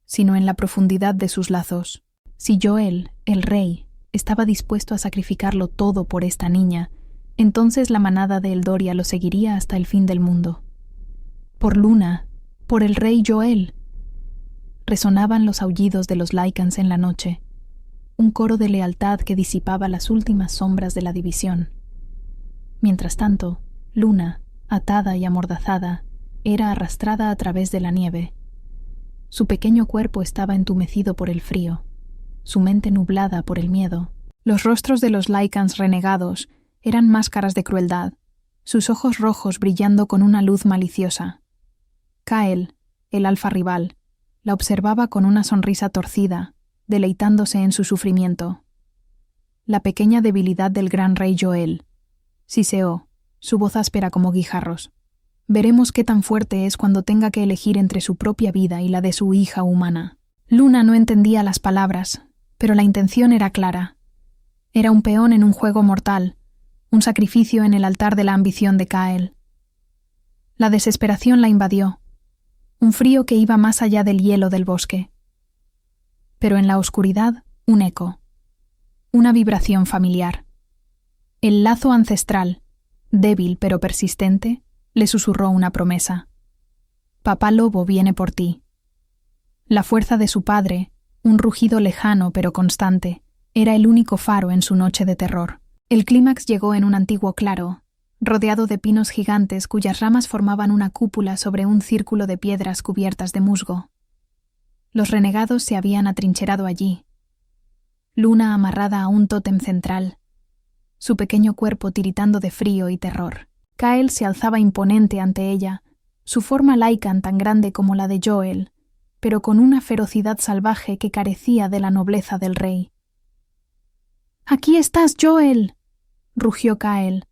sino en la profundidad de sus lazos. Si Joel, el rey, estaba dispuesto a sacrificarlo todo por esta niña, entonces la manada de Eldoria lo seguiría hasta el fin del mundo. Por Luna, por el rey Joel. Resonaban los aullidos de los Lycans en la noche, un coro de lealtad que disipaba las últimas sombras de la división. Mientras tanto, Luna, atada y amordazada, era arrastrada a través de la nieve. Su pequeño cuerpo estaba entumecido por el frío, su mente nublada por el miedo. Los rostros de los Lycans renegados eran máscaras de crueldad, sus ojos rojos brillando con una luz maliciosa. Kael, el alfa rival, la observaba con una sonrisa torcida, deleitándose en su sufrimiento. La pequeña debilidad del gran rey Joel, siseó, su voz áspera como guijarros. Veremos qué tan fuerte es cuando tenga que elegir entre su propia vida y la de su hija humana. Luna no entendía las palabras, pero la intención era clara. Era un peón en un juego mortal, un sacrificio en el altar de la ambición de Kael. La desesperación la invadió, un frío que iba más allá del hielo del bosque. Pero en la oscuridad, un eco, una vibración familiar. El lazo ancestral, débil pero persistente, le susurró una promesa. Papá Lobo viene por ti. La fuerza de su padre, un rugido lejano pero constante, era el único faro en su noche de terror. El clímax llegó en un antiguo claro, rodeado de pinos gigantes cuyas ramas formaban una cúpula sobre un círculo de piedras cubiertas de musgo. Los renegados se habían atrincherado allí. Luna amarrada a un tótem central, su pequeño cuerpo tiritando de frío y terror. Kael se alzaba imponente ante ella, su forma Lycan tan grande como la de Joel, pero con una ferocidad salvaje que carecía de la nobleza del rey. «¡Aquí estás, Joel!», rugió Kael,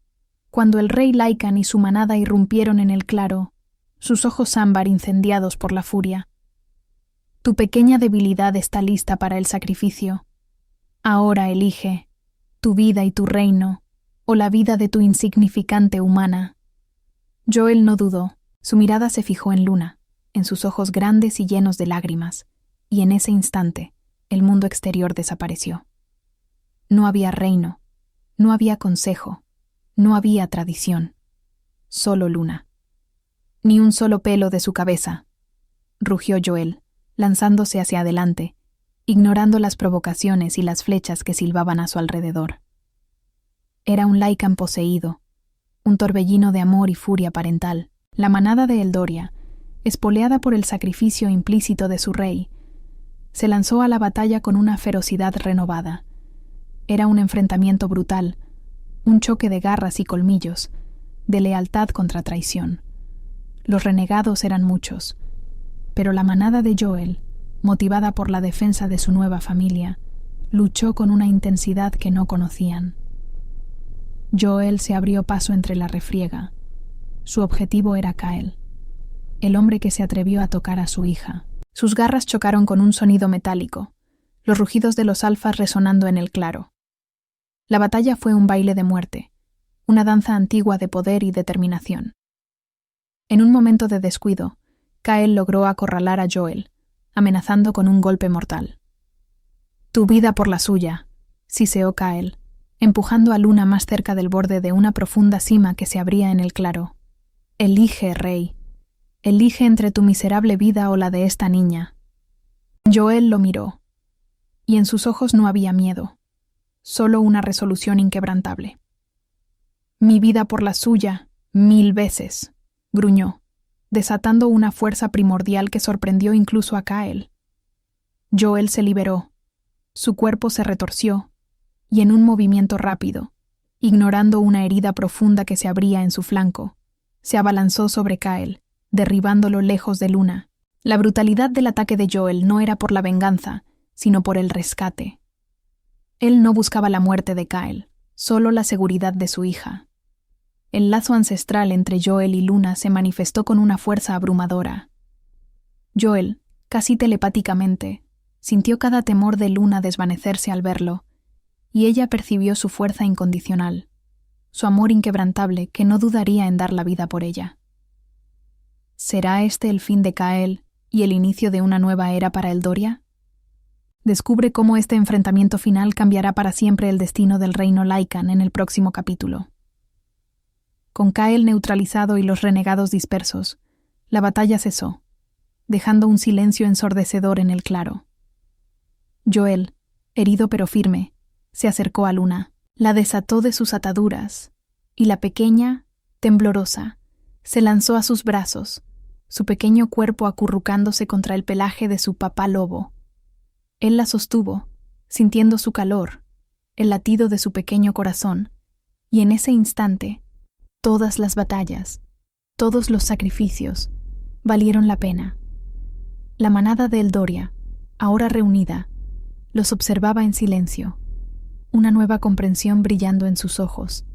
cuando el rey Lycan y su manada irrumpieron en el claro, sus ojos ámbar incendiados por la furia. «Tu pequeña debilidad está lista para el sacrificio. Ahora elige tu vida y tu reino, o la vida de tu insignificante humana». Joel no dudó. Su mirada se fijó en Luna, en sus ojos grandes y llenos de lágrimas, y en ese instante el mundo exterior desapareció. No había reino, no había consejo, no había tradición, solo Luna. «Ni un solo pelo de su cabeza», rugió Joel, lanzándose hacia adelante, ignorando las provocaciones y las flechas que silbaban a su alrededor. Era un Lycan poseído, un torbellino de amor y furia parental. La manada de Eldoria, espoleada por el sacrificio implícito de su rey, se lanzó a la batalla con una ferocidad renovada. Era un enfrentamiento brutal, un choque de garras y colmillos, de lealtad contra traición. Los renegados eran muchos, pero la manada de Joel, motivada por la defensa de su nueva familia, luchó con una intensidad que no conocían. Joel se abrió paso entre la refriega. Su objetivo era Kael, el hombre que se atrevió a tocar a su hija. Sus garras chocaron con un sonido metálico, los rugidos de los alfas resonando en el claro. La batalla fue un baile de muerte, una danza antigua de poder y determinación. En un momento de descuido, Kael logró acorralar a Joel, amenazando con un golpe mortal. «Tu vida por la suya», siseó Kael, empujando a Luna más cerca del borde de una profunda cima que se abría en el claro. «Elige, rey. Elige entre tu miserable vida o la de esta niña». Joel lo miró, y en sus ojos no había miedo, solo una resolución inquebrantable. «Mi vida por la suya, 1000 veces», gruñó, desatando una fuerza primordial que sorprendió incluso a Kael. Joel se liberó, su cuerpo se retorció, y en un movimiento rápido, ignorando una herida profunda que se abría en su flanco, se abalanzó sobre Kael, derribándolo lejos de Luna. La brutalidad del ataque de Joel no era por la venganza, sino por el rescate. Él no buscaba la muerte de Kael, solo la seguridad de su hija. El lazo ancestral entre Joel y Luna se manifestó con una fuerza abrumadora. Joel, casi telepáticamente, sintió cada temor de Luna desvanecerse al verlo, y ella percibió su fuerza incondicional, su amor inquebrantable que no dudaría en dar la vida por ella. ¿Será este el fin de Kael y el inicio de una nueva era para Eldoria? Descubre cómo este enfrentamiento final cambiará para siempre el destino del reino Lycan en el próximo capítulo. Con Kael neutralizado y los renegados dispersos, la batalla cesó, dejando un silencio ensordecedor en el claro. Joel, herido pero firme, se acercó a Luna, la desató de sus ataduras, y la pequeña, temblorosa, se lanzó a sus brazos, su pequeño cuerpo acurrucándose contra el pelaje de su papá lobo. Él la sostuvo, sintiendo su calor, el latido de su pequeño corazón, y en ese instante, todas las batallas, todos los sacrificios, valieron la pena. La manada de Eldoria, ahora reunida, los observaba en silencio, una nueva comprensión brillando en sus ojos.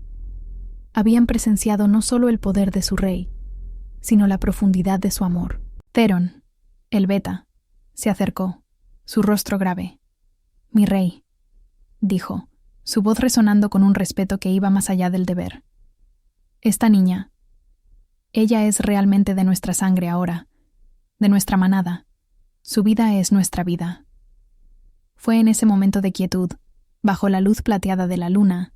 Habían presenciado no solo el poder de su rey, sino la profundidad de su amor. Theron, el beta, se acercó, su rostro grave. «Mi rey», dijo, su voz resonando con un respeto que iba más allá del deber. «Esta niña, ella es realmente de nuestra sangre ahora, de nuestra manada. Su vida es nuestra vida». Fue en ese momento de quietud, bajo la luz plateada de la luna,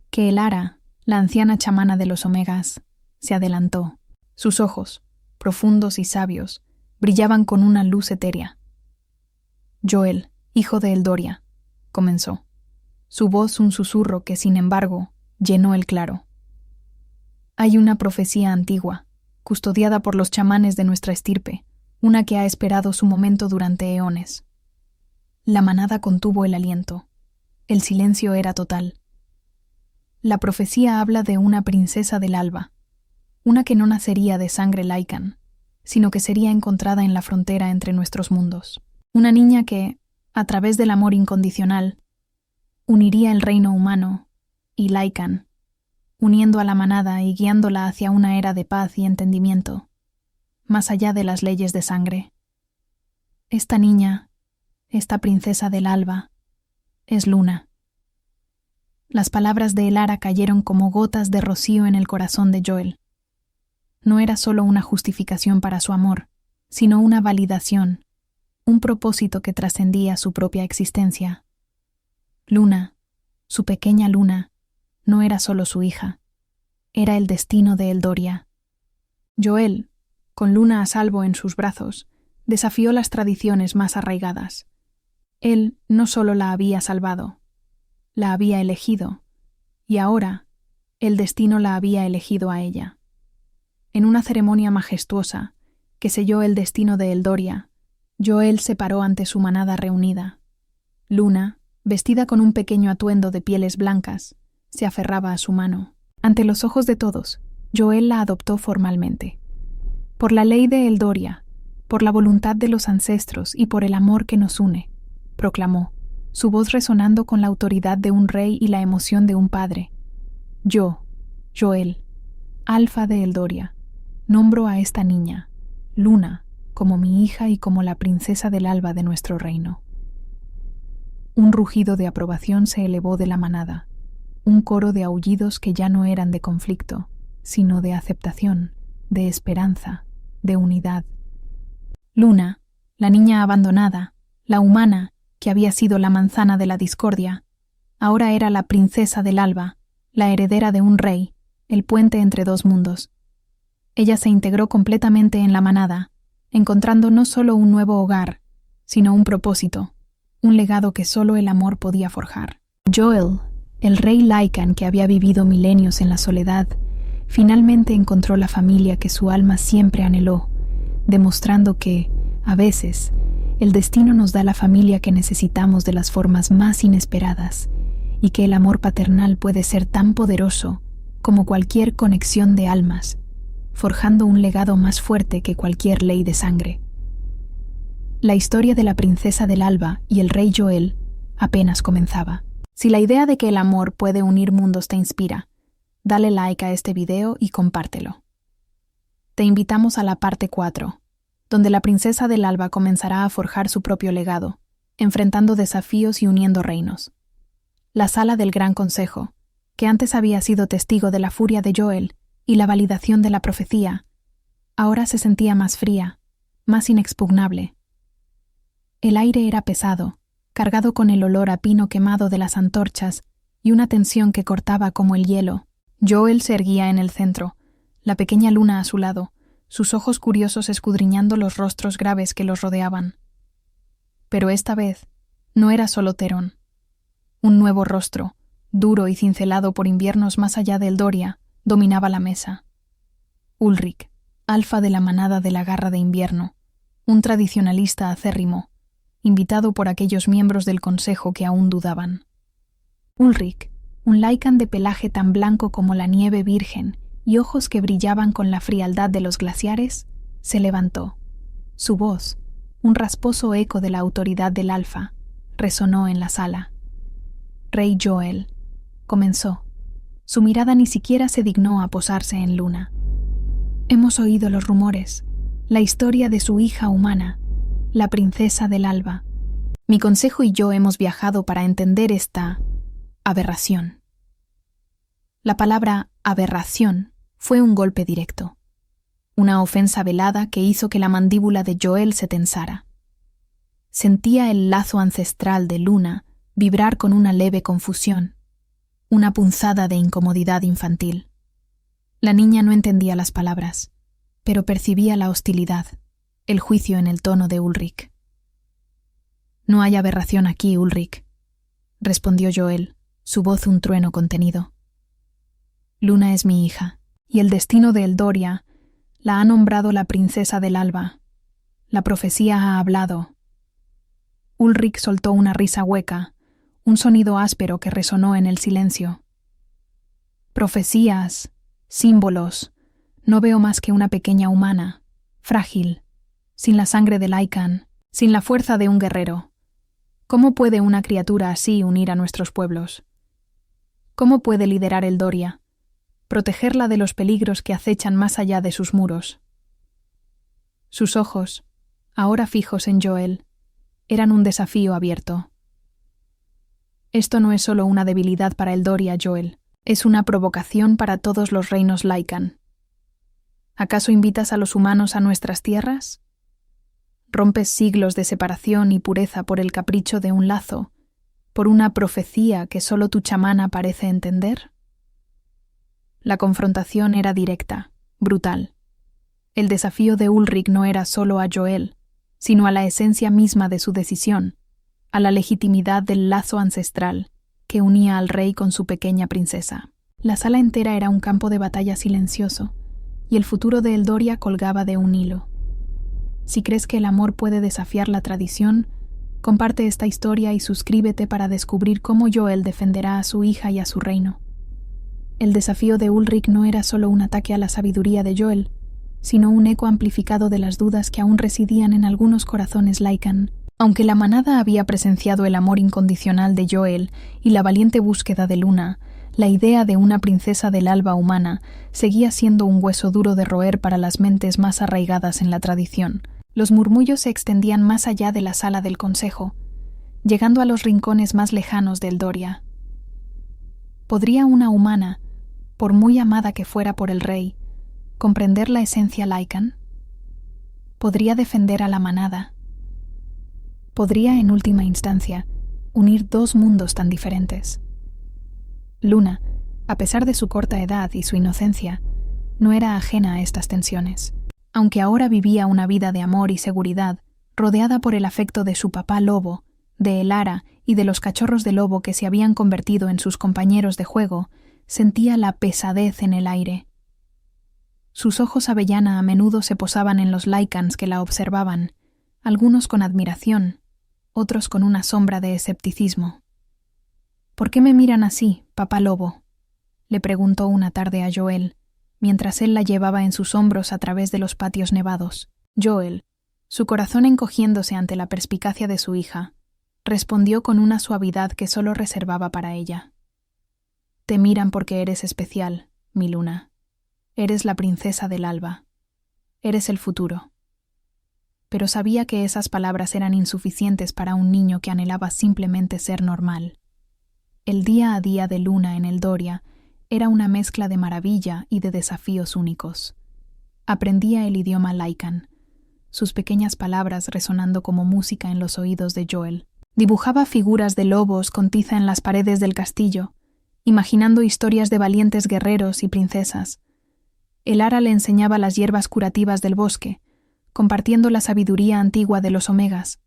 que Elara, la anciana chamana de los Omegas, se adelantó. Sus ojos, profundos y sabios, brillaban con una luz etérea. «Joel, hijo de Eldoria», comenzó, su voz un susurro que, sin embargo, llenó el claro. «Hay una profecía antigua, custodiada por los chamanes de nuestra estirpe, una que ha esperado su momento durante eones». La manada contuvo el aliento. El silencio era total. La profecía habla de una princesa del alba, una que no nacería de sangre Lycan, sino que sería encontrada en la frontera entre nuestros mundos. Una niña que, a través del amor incondicional, uniría el reino humano y Lycan, uniendo a la manada y guiándola hacia una era de paz y entendimiento, más allá de las leyes de sangre. Esta niña, esta princesa del alba, es Luna. Las palabras de Elara cayeron como gotas de rocío en el corazón de Joel. No era solo una justificación para su amor, sino una validación, un propósito que trascendía su propia existencia. Luna, su pequeña Luna, no era solo su hija, era el destino de Eldoria. Joel, con Luna a salvo en sus brazos, desafió las tradiciones más arraigadas. Él no solo la había salvado, la había elegido, y ahora el destino la había elegido a ella. En una ceremonia majestuosa que selló el destino de Eldoria, Joel se paró ante su manada reunida. Luna, vestida con un pequeño atuendo de pieles blancas, se aferraba a su mano. Ante los ojos de todos, Joel la adoptó formalmente. Por la ley de Eldoria, por la voluntad de los ancestros y por el amor que nos une, proclamó, su voz resonando con la autoridad de un rey y la emoción de un padre. Yo, Joel, Alfa de Eldoria, nombro a esta niña, Luna, como mi hija y como la princesa del alba de nuestro reino. Un rugido de aprobación se elevó de la manada, un coro de aullidos que ya no eran de conflicto, sino de aceptación, de esperanza, de unidad. Luna, la niña abandonada, la humana, que había sido la manzana de la discordia, ahora era la princesa del alba, la heredera de un rey, el puente entre dos mundos. Ella se integró completamente en la manada, encontrando no solo un nuevo hogar, sino un propósito, un legado que solo el amor podía forjar. Joel, el rey Lycan que había vivido milenios en la soledad, finalmente encontró la familia que su alma siempre anheló, demostrando que, a veces, el destino nos da la familia que necesitamos de las formas más inesperadas, y que el amor paternal puede ser tan poderoso como cualquier conexión de almas, forjando un legado más fuerte que cualquier ley de sangre. La historia de la princesa del alba y el rey Joel apenas comenzaba. Si la idea de que el amor puede unir mundos te inspira, dale like a este video y compártelo. Te invitamos a la parte 4, donde la princesa del alba comenzará a forjar su propio legado, enfrentando desafíos y uniendo reinos. La sala del Gran Consejo, que antes había sido testigo de la furia de Joel y la validación de la profecía, ahora se sentía más fría, más inexpugnable. El aire era pesado, cargado con el olor a pino quemado de las antorchas y una tensión que cortaba como el hielo. Joel se erguía en el centro, la pequeña luna a su lado, sus ojos curiosos escudriñando los rostros graves que los rodeaban. Pero esta vez no era solo Terón. Un nuevo rostro, duro y cincelado por inviernos más allá del Doria, dominaba la mesa. Ulrich, alfa de la manada de la Garra de Invierno, un tradicionalista acérrimo, invitado por aquellos miembros del consejo que aún dudaban. Ulrich, un Lycan de pelaje tan blanco como la nieve virgen y ojos que brillaban con la frialdad de los glaciares, se levantó. Su voz, un rasposo eco de la autoridad del alfa, resonó en la sala. Rey Joel, comenzó. Su mirada ni siquiera se dignó a posarse en Luna. Hemos oído los rumores, la historia de su hija humana, la princesa del alba. Mi consejo y yo hemos viajado para entender esta aberración. La palabra aberración fue un golpe directo, una ofensa velada que hizo que la mandíbula de Joel se tensara. Sentía el lazo ancestral de Luna vibrar con una leve confusión, una punzada de incomodidad infantil. La niña no entendía las palabras, pero percibía la hostilidad, el juicio en el tono de Ulrich. No hay aberración aquí, Ulrich, respondió Joel, su voz un trueno contenido. Luna es mi hija, y el destino de Eldoria la ha nombrado la princesa del alba. La profecía ha hablado. Ulrich soltó una risa hueca, un sonido áspero que resonó en el silencio. Profecías, símbolos, no veo más que una pequeña humana, frágil, sin la sangre de Lycan, sin la fuerza de un guerrero. ¿Cómo puede una criatura así unir a nuestros pueblos? ¿Cómo puede liderar Eldoria, protegerla de los peligros que acechan más allá de sus muros? Sus ojos, ahora fijos en Joel, eran un desafío abierto. Esto no es solo una debilidad para Eldoria, Joel, es una provocación para todos los reinos Lycan. ¿Acaso invitas a los humanos a nuestras tierras? ¿Rompes siglos de separación y pureza por el capricho de un lazo, por una profecía que solo tu chamana parece entender? La confrontación era directa, brutal. El desafío de Ulrich no era solo a Joel, sino a la esencia misma de su decisión, a la legitimidad del lazo ancestral que unía al rey con su pequeña princesa. La sala entera era un campo de batalla silencioso, y el futuro de Eldoria colgaba de un hilo. Si crees que el amor puede desafiar la tradición, comparte esta historia y suscríbete para descubrir cómo Joel defenderá a su hija y a su reino. El desafío de Ulrich no era solo un ataque a la sabiduría de Joel, sino un eco amplificado de las dudas que aún residían en algunos corazones Lycan. Aunque la manada había presenciado el amor incondicional de Joel y la valiente búsqueda de Luna, la idea de una princesa del alba humana seguía siendo un hueso duro de roer para las mentes más arraigadas en la tradición. Los murmullos se extendían más allá de la sala del consejo, llegando a los rincones más lejanos de Eldoria. ¿Podría una humana, por muy amada que fuera por el rey, comprender la esencia Lycan. Podría defender a la manada. Podría, en última instancia, unir dos mundos tan diferentes. Luna, a pesar de su corta edad y su inocencia, no era ajena a estas tensiones. Aunque ahora vivía una vida de amor y seguridad, rodeada por el afecto de su papá lobo, de Elara y de los cachorros de lobo que se habían convertido en sus compañeros de juego, sentía la pesadez en el aire. Sus ojos avellana a menudo se posaban en los Lycans que la observaban, algunos con admiración, otros con una sombra de escepticismo. «¿Por qué me miran así, papá lobo?», le preguntó una tarde a Joel, mientras él la llevaba en sus hombros a través de los patios nevados. Joel, su corazón encogiéndose ante la perspicacia de su hija, respondió con una suavidad que solo reservaba para ella. «Te miran porque eres especial, mi Luna. Eres la princesa del alba. Eres el futuro». Pero sabía que esas palabras eran insuficientes para un niño que anhelaba simplemente ser normal. El día a día de Luna en Eldoria era una mezcla de maravilla y de desafíos únicos. Aprendía el idioma Lycan, sus pequeñas palabras resonando como música en los oídos de Joel. Dibujaba figuras de lobos con tiza en las paredes del castillo, imaginando historias de valientes guerreros y princesas. Elara le enseñaba las hierbas curativas del bosque, compartiendo la sabiduría antigua de los omegas.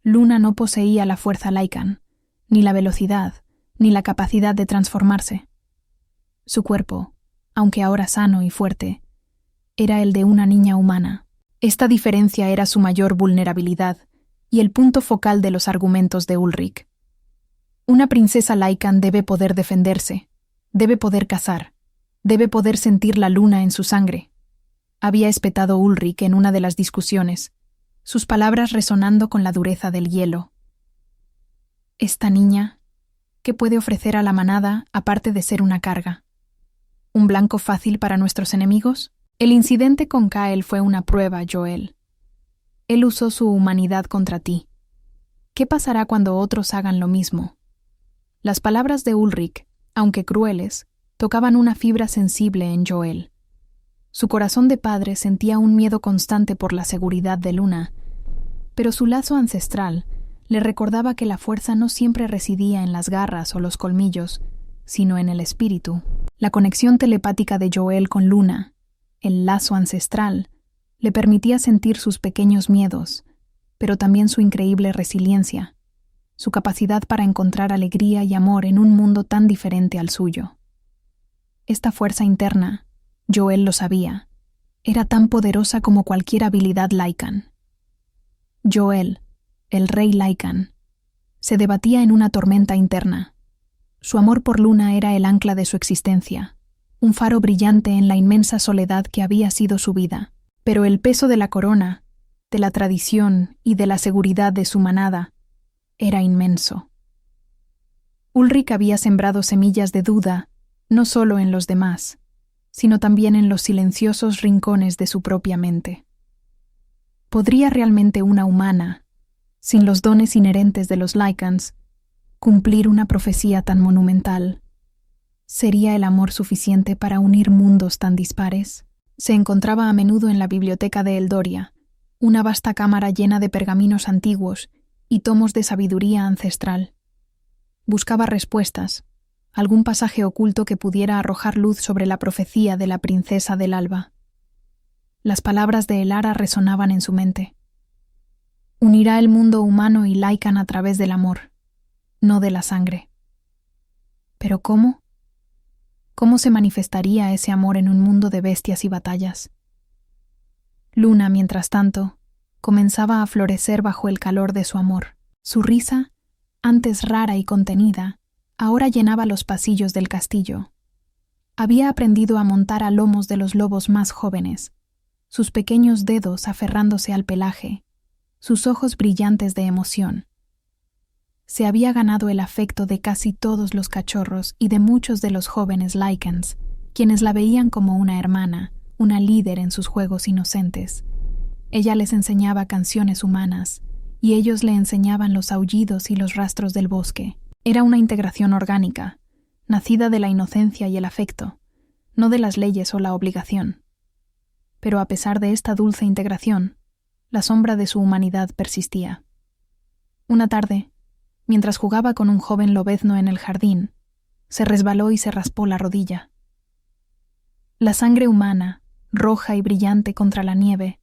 Luna no poseía la fuerza Lycan, ni la velocidad, ni la capacidad de transformarse. Su cuerpo, aunque ahora sano y fuerte, era el de una niña humana. Esta diferencia era su mayor vulnerabilidad y el punto focal de los argumentos de Ulrich. Una princesa Lycan debe poder defenderse, debe poder cazar, debe poder sentir la luna en su sangre. Había espetado Ulrich en una de las discusiones, sus palabras resonando con la dureza del hielo. Esta niña, ¿qué puede ofrecer a la manada aparte de ser una carga? ¿Un blanco fácil para nuestros enemigos? El incidente con Kael fue una prueba, Joel. Él usó su humanidad contra ti. ¿Qué pasará cuando otros hagan lo mismo? Las palabras de Ulrich, aunque crueles, tocaban una fibra sensible en Joel. Su corazón de padre sentía un miedo constante por la seguridad de Luna, pero su lazo ancestral le recordaba que la fuerza no siempre residía en las garras o los colmillos, sino en el espíritu. La conexión telepática de Joel con Luna, el lazo ancestral, le permitía sentir sus pequeños miedos, pero también su increíble resiliencia, su capacidad para encontrar alegría y amor en un mundo tan diferente al suyo. Esta fuerza interna, Joel lo sabía, era tan poderosa como cualquier habilidad Lycan. Joel, el rey Lycan, se debatía en una tormenta interna. Su amor por Luna era el ancla de su existencia, un faro brillante en la inmensa soledad que había sido su vida. Pero el peso de la corona, de la tradición y de la seguridad de su manada era inmenso. Ulrich había sembrado semillas de duda, no solo en los demás, sino también en los silenciosos rincones de su propia mente. ¿Podría realmente una humana, sin los dones inherentes de los Lycans, cumplir una profecía tan monumental? ¿Sería el amor suficiente para unir mundos tan dispares? Se encontraba a menudo en la biblioteca de Eldoria, una vasta cámara llena de pergaminos antiguos y tomos de sabiduría ancestral. Buscaba respuestas, algún pasaje oculto que pudiera arrojar luz sobre la profecía de la princesa del alba. Las palabras de Elara resonaban en su mente. Unirá el mundo humano y Lycan a través del amor, no de la sangre. ¿Pero cómo? ¿Cómo se manifestaría ese amor en un mundo de bestias y batallas? Luna, mientras tanto, comenzaba a florecer bajo el calor de su amor. Su risa, antes rara y contenida, ahora llenaba los pasillos del castillo. Había aprendido a montar a lomos de los lobos más jóvenes, sus pequeños dedos aferrándose al pelaje, sus ojos brillantes de emoción. Se había ganado el afecto de casi todos los cachorros y de muchos de los jóvenes Lycans, quienes la veían como una hermana, una líder en sus juegos inocentes. Ella les enseñaba canciones humanas, y ellos le enseñaban los aullidos y los rastros del bosque. Era una integración orgánica, nacida de la inocencia y el afecto, no de las leyes o la obligación. pero a pesar de esta dulce integración, la sombra de su humanidad persistía. Una tarde, mientras jugaba con un joven lobezno en el jardín, se resbaló y se raspó la rodilla. La sangre humana, roja y brillante contra la nieve,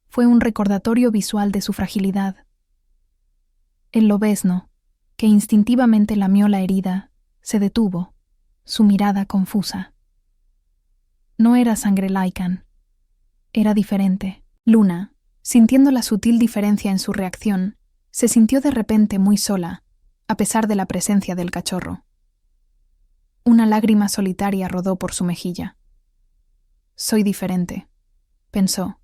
fue un recordatorio visual de su fragilidad. El lobezno, que instintivamente lamió la herida, se detuvo, su mirada confusa. No era sangre Lycan. Era diferente. Luna, sintiendo la sutil diferencia en su reacción, se sintió de repente muy sola, a pesar de la presencia del cachorro. Una lágrima solitaria rodó por su mejilla. Soy diferente, pensó,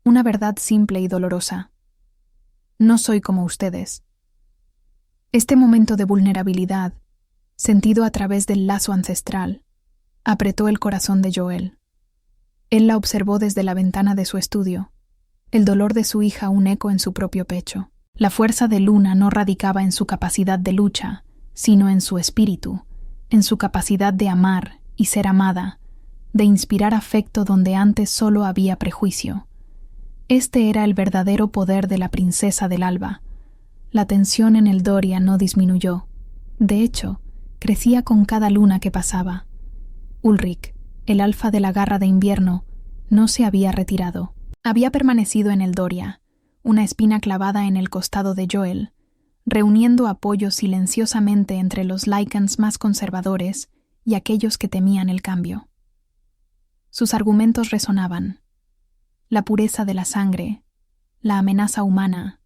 una verdad simple y dolorosa. No soy como ustedes. Este momento de vulnerabilidad, sentido a través del lazo ancestral, apretó el corazón de Joel. Él la observó desde la ventana de su estudio, el dolor de su hija un eco en su propio pecho. La fuerza de Luna no radicaba en su capacidad de lucha, sino en su espíritu, en su capacidad de amar y ser amada, de inspirar afecto donde antes solo había prejuicio. Este era el verdadero poder de la princesa del alba. La tensión en el Doria no disminuyó. De hecho, crecía con cada luna que pasaba. Ulrich, el alfa de la garra de invierno, no se había retirado. Había permanecido en el Doria, una espina clavada en el costado de Joel, reuniendo apoyo silenciosamente entre los Lycans más conservadores y aquellos que temían el cambio. Sus argumentos resonaban. La pureza de la sangre, la amenaza humana,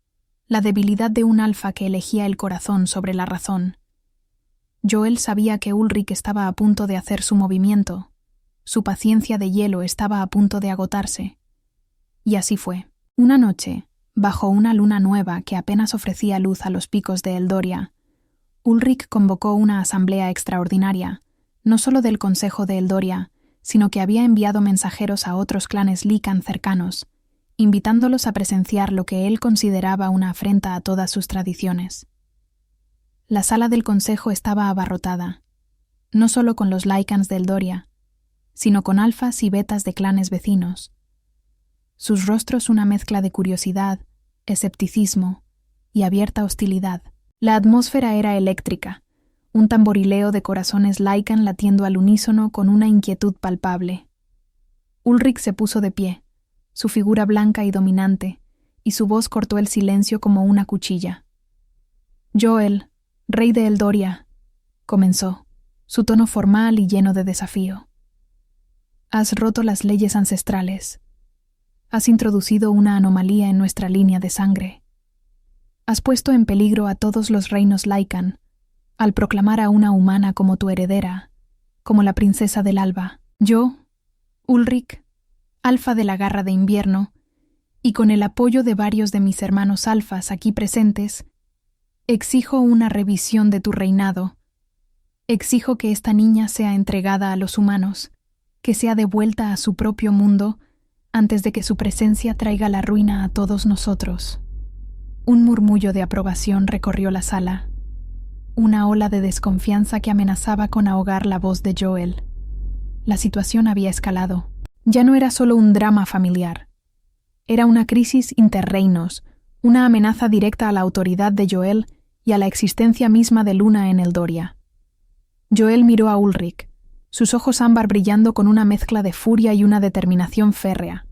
la debilidad de un alfa que elegía el corazón sobre la razón. Joel sabía que Ulrich estaba a punto de hacer su movimiento. Su paciencia de hielo estaba a punto de agotarse. Y así fue. Una noche, bajo una luna nueva que apenas ofrecía luz a los picos de Eldoria, Ulrich convocó una asamblea extraordinaria, no solo del Consejo de Eldoria, sino que había enviado mensajeros a otros clanes Lycan cercanos, invitándolos a presenciar lo que él consideraba una afrenta a todas sus tradiciones. La sala del consejo estaba abarrotada, no solo con los Lycans de Eldoria, sino con alfas y betas de clanes vecinos. Sus rostros una mezcla de curiosidad, escepticismo y abierta hostilidad. La atmósfera era eléctrica, un tamborileo de corazones Lycan latiendo al unísono con una inquietud palpable. Ulrich se puso de pie, su figura blanca y dominante, y su voz cortó el silencio como una cuchilla. Joel, rey de Eldoria, comenzó, su tono formal y lleno de desafío. Has roto las leyes ancestrales. Has introducido una anomalía en nuestra línea de sangre. Has puesto en peligro a todos los reinos Lycan, al proclamar a una humana como tu heredera, como la princesa del alba. Yo, Ulrich, alfa de la garra de invierno, y con el apoyo de varios de mis hermanos alfas aquí presentes, exijo una revisión de tu reinado. Exijo que esta niña sea entregada a los humanos, que sea devuelta a su propio mundo antes de que su presencia traiga la ruina a todos nosotros. Un murmullo de aprobación recorrió la sala, una ola de desconfianza que amenazaba con ahogar la voz de Joel. La situación había escalado. Ya no era solo un drama familiar. Era una crisis interreinos, una amenaza directa a la autoridad de Joel y a la existencia misma de Luna en Eldoria. Joel miró a Ulrich, sus ojos ámbar brillando con una mezcla de furia y una determinación férrea.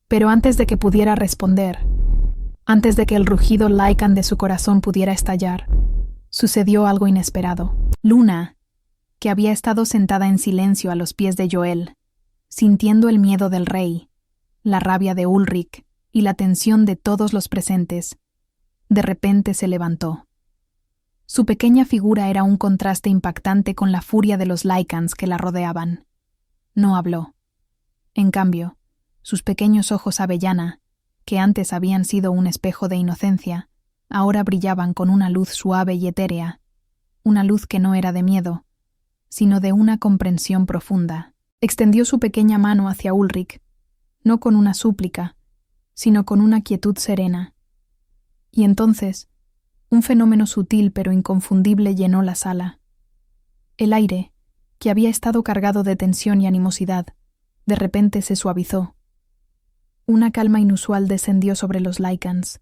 Pero antes de que pudiera responder, antes de que el rugido Lycan de su corazón pudiera estallar, sucedió algo inesperado. Luna, que había estado sentada en silencio a los pies de Joel, sintiendo el miedo del rey, la rabia de Ulrich y la tensión de todos los presentes, de repente se levantó. Su pequeña figura era un contraste impactante con la furia de los Lycans que la rodeaban. No habló. En cambio, sus pequeños ojos avellana, que antes habían sido un espejo de inocencia, ahora brillaban con una luz suave y etérea, una luz que no era de miedo, sino de una comprensión profunda. Extendió su pequeña mano hacia Ulrich, no con una súplica, sino con una quietud serena. Y entonces, un fenómeno sutil pero inconfundible llenó la sala. El aire, que había estado cargado de tensión y animosidad, de repente se suavizó, Una calma inusual descendió sobre los Lycans.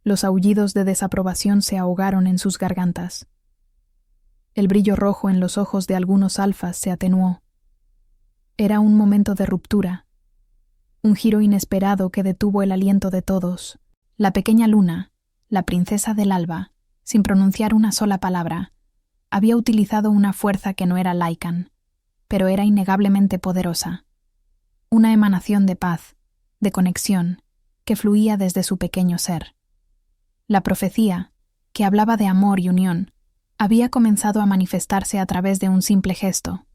Los aullidos de desaprobación se ahogaron en sus gargantas. El brillo rojo en los ojos de algunos alfas se atenuó. Era un momento de ruptura, un giro inesperado que detuvo el aliento de todos. La pequeña Luna, la princesa del alba, sin pronunciar una sola palabra, había utilizado una fuerza que no era Lycan, pero era innegablemente poderosa. Una emanación de paz, de conexión, que fluía desde su pequeño ser. La profecía, que hablaba de amor y unión, había comenzado a manifestarse a través de un simple gesto.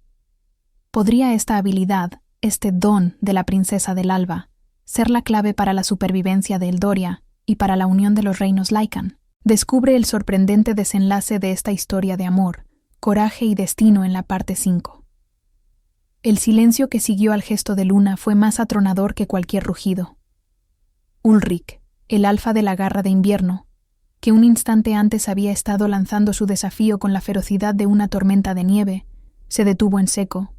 ¿Podría esta habilidad, este don de la princesa del alba, ser la clave para la supervivencia de Eldoria y para la unión de los reinos Lycan? Descubre el sorprendente desenlace de esta historia de amor, coraje y destino en la parte 5. El silencio que siguió al gesto de Luna fue más atronador que cualquier rugido. Ulrich, el alfa de la garra de invierno, que un instante antes había estado lanzando su desafío con la ferocidad de una tormenta de nieve, se detuvo en seco.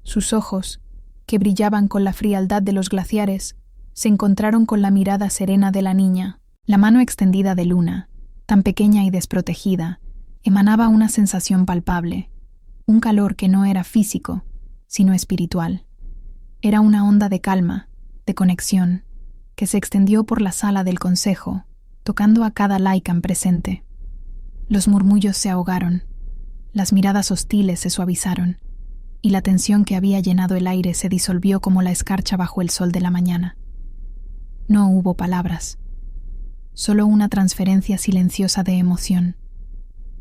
Sus ojos, que brillaban con la frialdad de los glaciares, se encontraron con la mirada serena de la niña. La mano extendida de Luna, tan pequeña y desprotegida, emanaba una sensación palpable, un calor que no era físico, sino espiritual. Era una onda de calma, de conexión, que se extendió por la sala del consejo, tocando a cada Lycan presente. Los murmullos se ahogaron, las miradas hostiles se suavizaron, y la tensión que había llenado el aire se disolvió como la escarcha bajo el sol de la mañana. No hubo palabras, solo una transferencia silenciosa de emoción,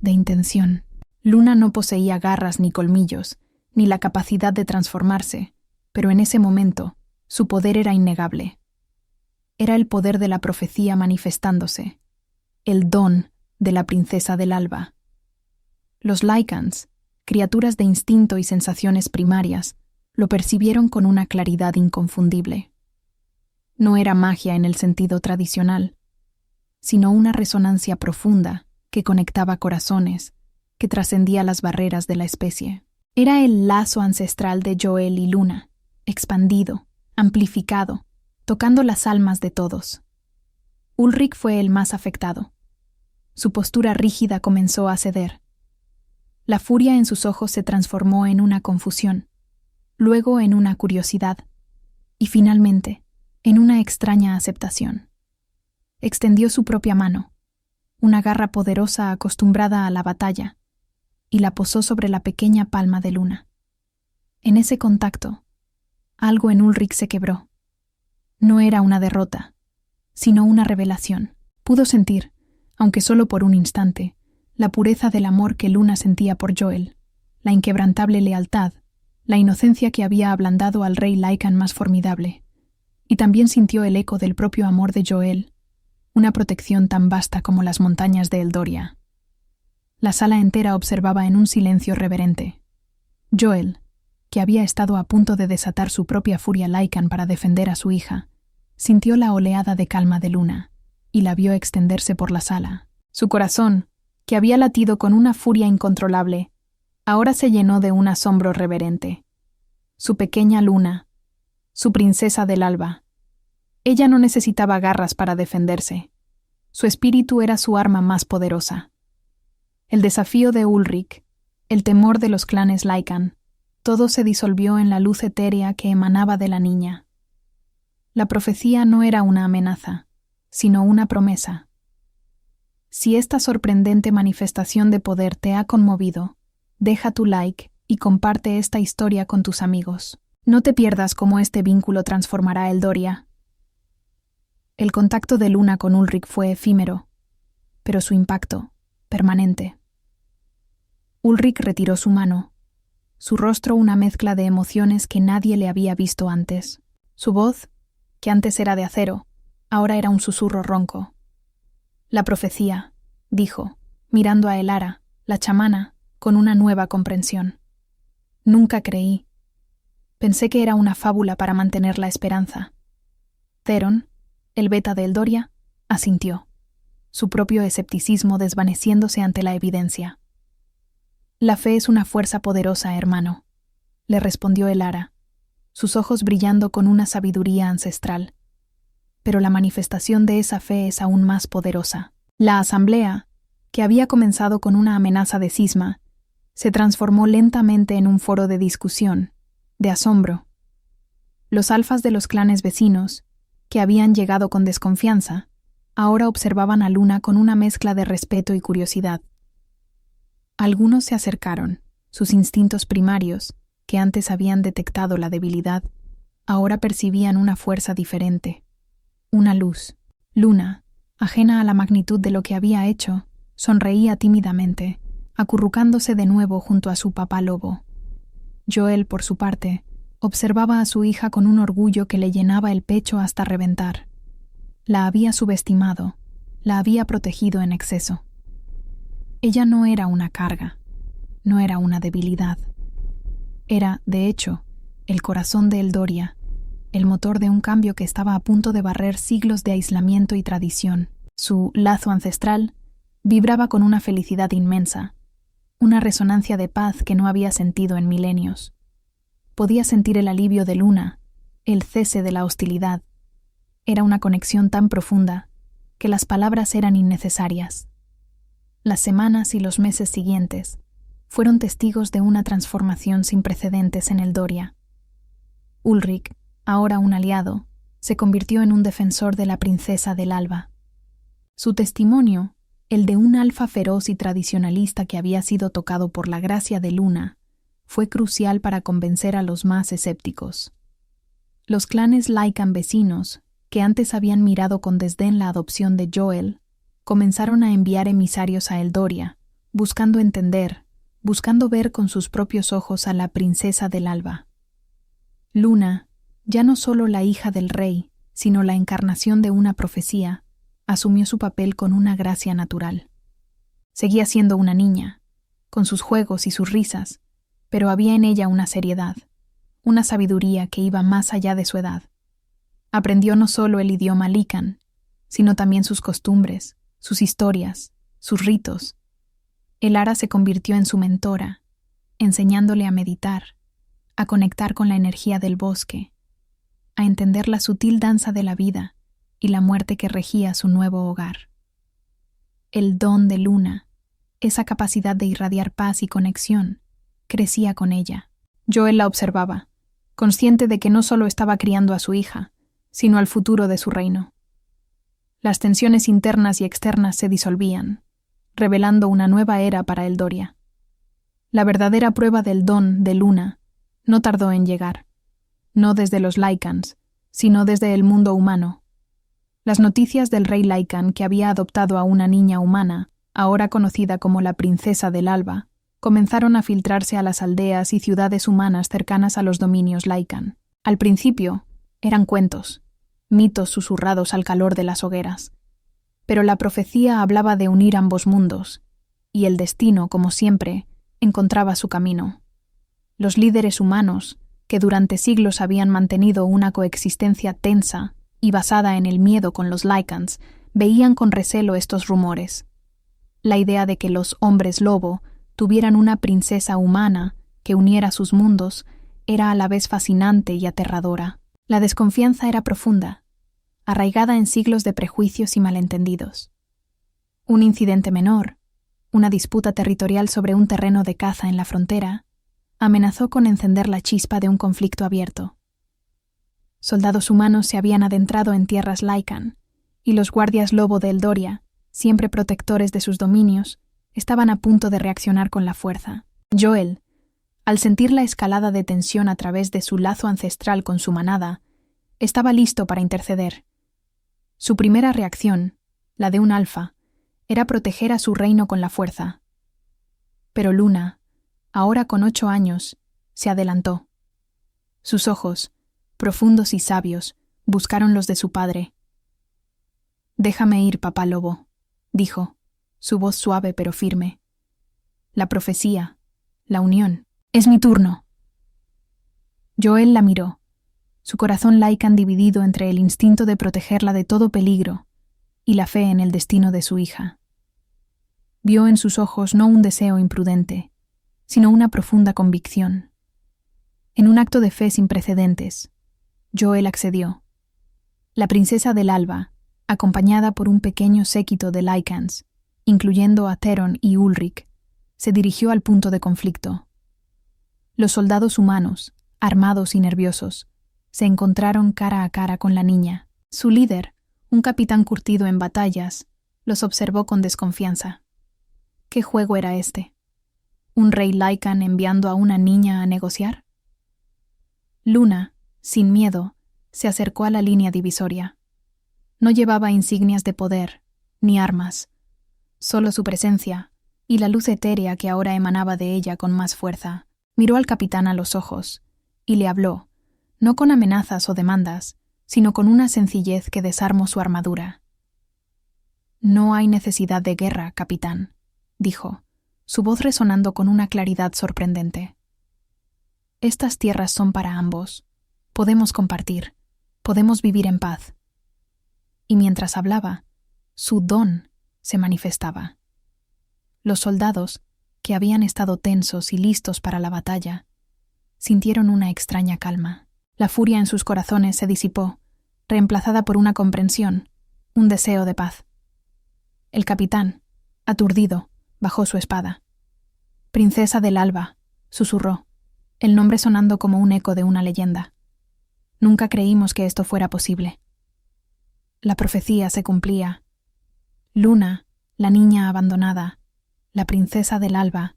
de intención. Luna no poseía garras ni colmillos, ni la capacidad de transformarse, pero en ese momento su poder era innegable. Era el poder de la profecía manifestándose, el don de la princesa del alba. Los Lycans, criaturas de instinto y sensaciones primarias, lo percibieron con una claridad inconfundible. No era magia en el sentido tradicional, sino una resonancia profunda que conectaba corazones, que trascendía las barreras de la especie. Era el lazo ancestral de Joel y Luna, expandido, amplificado, tocando las almas de todos. Ulrich fue el más afectado. Su postura rígida comenzó a ceder. La furia en sus ojos se transformó en una confusión, luego en una curiosidad, y finalmente en una extraña aceptación. Extendió su propia mano, una garra poderosa acostumbrada a la batalla, y la posó sobre la pequeña palma de Luna. En ese contacto, algo en Ulrich se quebró. No era una derrota, sino una revelación. Pudo sentir, aunque solo por un instante, la pureza del amor que Luna sentía por Joel, la inquebrantable lealtad, la inocencia que había ablandado al rey Lycan más formidable, y también sintió el eco del propio amor de Joel, una protección tan vasta como las montañas de Eldoria. La sala entera observaba en un silencio reverente. Joel, que había estado a punto de desatar su propia furia Lycan para defender a su hija, sintió la oleada de calma de Luna y la vio extenderse por la sala. Su corazón, que había latido con una furia incontrolable, ahora se llenó de un asombro reverente. Su pequeña Luna, su princesa del alba. Ella no necesitaba garras para defenderse. Su espíritu era su arma más poderosa. El desafío de Ulrich, el temor de los clanes Lycan, todo se disolvió en la luz etérea que emanaba de la niña. La profecía no era una amenaza, sino una promesa. Si esta sorprendente manifestación de poder te ha conmovido, deja tu like y comparte esta historia con tus amigos. No te pierdas cómo este vínculo transformará a Eldoria. El contacto de Luna con Ulrich fue efímero, pero su impacto, permanente. Ulrich retiró su mano, su rostro una mezcla de emociones que nadie le había visto antes. Su voz, que antes era de acero, ahora era un susurro ronco. La profecía, dijo, mirando a Elara, la chamana, con una nueva comprensión. Nunca creí. Pensé que era una fábula para mantener la esperanza. Theron, el beta de Eldoria, asintió, su propio escepticismo desvaneciéndose ante la evidencia. La fe es una fuerza poderosa, hermano, le respondió Elara, sus ojos brillando con una sabiduría ancestral. pero la manifestación de esa fe es aún más poderosa. La asamblea, que había comenzado con una amenaza de cisma, se transformó lentamente en un foro de discusión, de asombro. Los alfas de los clanes vecinos, que habían llegado con desconfianza, ahora observaban a Luna con una mezcla de respeto y curiosidad. Algunos se acercaron, sus instintos primarios, que antes habían detectado la debilidad, ahora percibían una fuerza diferente, una luz. Luna, ajena a la magnitud de lo que había hecho, sonreía tímidamente, acurrucándose de nuevo junto a su papá lobo. Joel, por su parte, observaba a su hija con un orgullo que le llenaba el pecho hasta reventar. La había subestimado, la había protegido en exceso. Ella no era una carga, no era una debilidad. Era, de hecho, el corazón de Eldoria, el motor de un cambio que estaba a punto de barrer siglos de aislamiento y tradición. Su lazo ancestral vibraba con una felicidad inmensa, una resonancia de paz que no había sentido en milenios. Podía sentir el alivio de Luna, el cese de la hostilidad. Era una conexión tan profunda que las palabras eran innecesarias. Las semanas y los meses siguientes fueron testigos de una transformación sin precedentes en Eldoria. Ulrich, ahora un aliado, se convirtió en un defensor de la princesa del Alba. Su testimonio, el de un alfa feroz y tradicionalista que había sido tocado por la gracia de Luna, fue crucial para convencer a los más escépticos. Los clanes Lycan vecinos, que antes habían mirado con desdén la adopción de Joel, comenzaron a enviar emisarios a Eldoria, buscando entender, buscando ver con sus propios ojos a la princesa del Alba. Luna, ya no solo la hija del rey, sino la encarnación de una profecía, asumió su papel con una gracia natural. Seguía siendo una niña, con sus juegos y sus risas, pero había en ella una seriedad, una sabiduría que iba más allá de su edad. Aprendió no solo el idioma Lycan, sino también sus costumbres, sus historias, sus ritos. Elara se convirtió en su mentora, enseñándole a meditar, a conectar con la energía del bosque, a entender la sutil danza de la vida y la muerte que regía su nuevo hogar. El don de Luna, esa capacidad de irradiar paz y conexión, crecía con ella. Joel la observaba, consciente de que no solo estaba criando a su hija, sino al futuro de su reino. Las tensiones internas y externas se disolvían, revelando una nueva era para Eldoria. La verdadera prueba del don de Luna no tardó en llegar, no desde los Lycans, sino desde el mundo humano. Las noticias del rey Lycan que había adoptado a una niña humana, ahora conocida como la princesa del Alba, comenzaron a filtrarse a las aldeas y ciudades humanas cercanas a los dominios Lycan. Al principio, eran cuentos, mitos susurrados al calor de las hogueras. Pero la profecía hablaba de unir ambos mundos, y el destino, como siempre, encontraba su camino. Los líderes humanos, que durante siglos habían mantenido una coexistencia tensa y basada en el miedo con los Lycans, veían con recelo estos rumores. La idea de que los hombres lobo tuvieran una princesa humana que uniera sus mundos era a la vez fascinante y aterradora. La desconfianza era profunda, arraigada en siglos de prejuicios y malentendidos. Un incidente menor, una disputa territorial sobre un terreno de caza en la frontera, amenazó con encender la chispa de un conflicto abierto. Soldados humanos se habían adentrado en tierras Lycan, y los guardias lobo de Eldoria, siempre protectores de sus dominios, estaban a punto de reaccionar con la fuerza. Joel, al sentir la escalada de tensión a través de su lazo ancestral con su manada, estaba listo para interceder. Su primera reacción, la de un alfa, era proteger a su reino con la fuerza. Pero Luna, ahora con 8 años, se adelantó. Sus ojos, profundos y sabios, buscaron los de su padre. «Déjame ir, papá lobo», dijo, su voz suave pero firme. «La profecía, la unión, es mi turno». Joel la miró, su corazón Lycan dividido entre el instinto de protegerla de todo peligro y la fe en el destino de su hija. Vio en sus ojos no un deseo imprudente, sino una profunda convicción. En un acto de fe sin precedentes, Joel accedió. La princesa del Alba, acompañada por un pequeño séquito de Lycans, incluyendo a Theron y Ulrich, se dirigió al punto de conflicto. Los soldados humanos, armados y nerviosos, se encontraron cara a cara con la niña. Su líder, un capitán curtido en batallas, los observó con desconfianza. ¿Qué juego era este? ¿Un rey Lycan enviando a una niña a negociar? Luna, sin miedo, se acercó a la línea divisoria. No llevaba insignias de poder, ni armas, solo su presencia y la luz etérea que ahora emanaba de ella con más fuerza. Miró al capitán a los ojos y le habló, no con amenazas o demandas, sino con una sencillez que desarmó su armadura. «No hay necesidad de guerra, capitán», dijo, su voz resonando con una claridad sorprendente. «Estas tierras son para ambos. Podemos compartir, podemos vivir en paz». Y mientras hablaba, su don se manifestaba. Los soldados, que habían estado tensos y listos para la batalla, sintieron una extraña calma. La furia en sus corazones se disipó, reemplazada por una comprensión, un deseo de paz. El capitán, aturdido, bajó su espada. «Princesa del Alba», susurró, el nombre sonando como un eco de una leyenda. Nunca creímos que esto fuera posible. La profecía se cumplía. Luna, la niña abandonada, la princesa del Alba,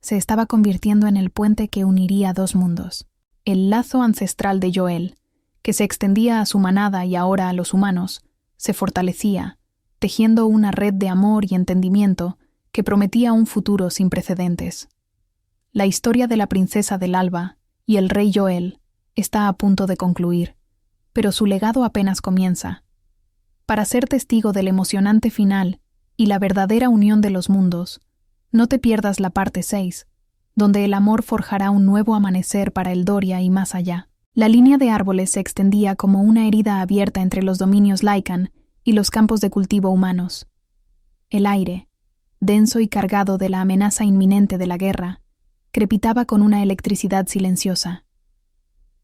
se estaba convirtiendo en el puente que uniría dos mundos. El lazo ancestral de Yoel, que se extendía a su manada y ahora a los humanos, se fortalecía, tejiendo una red de amor y entendimiento que prometía un futuro sin precedentes. La historia de la princesa del Alba y el rey Yoel está a punto de concluir, pero su legado apenas comienza. Para ser testigo del emocionante final y la verdadera unión de los mundos, no te pierdas la parte 6, donde el amor forjará un nuevo amanecer para Eldoria y más allá. La línea de árboles se extendía como una herida abierta entre los dominios Lycan y los campos de cultivo humanos. El aire, denso y cargado de la amenaza inminente de la guerra, crepitaba con una electricidad silenciosa.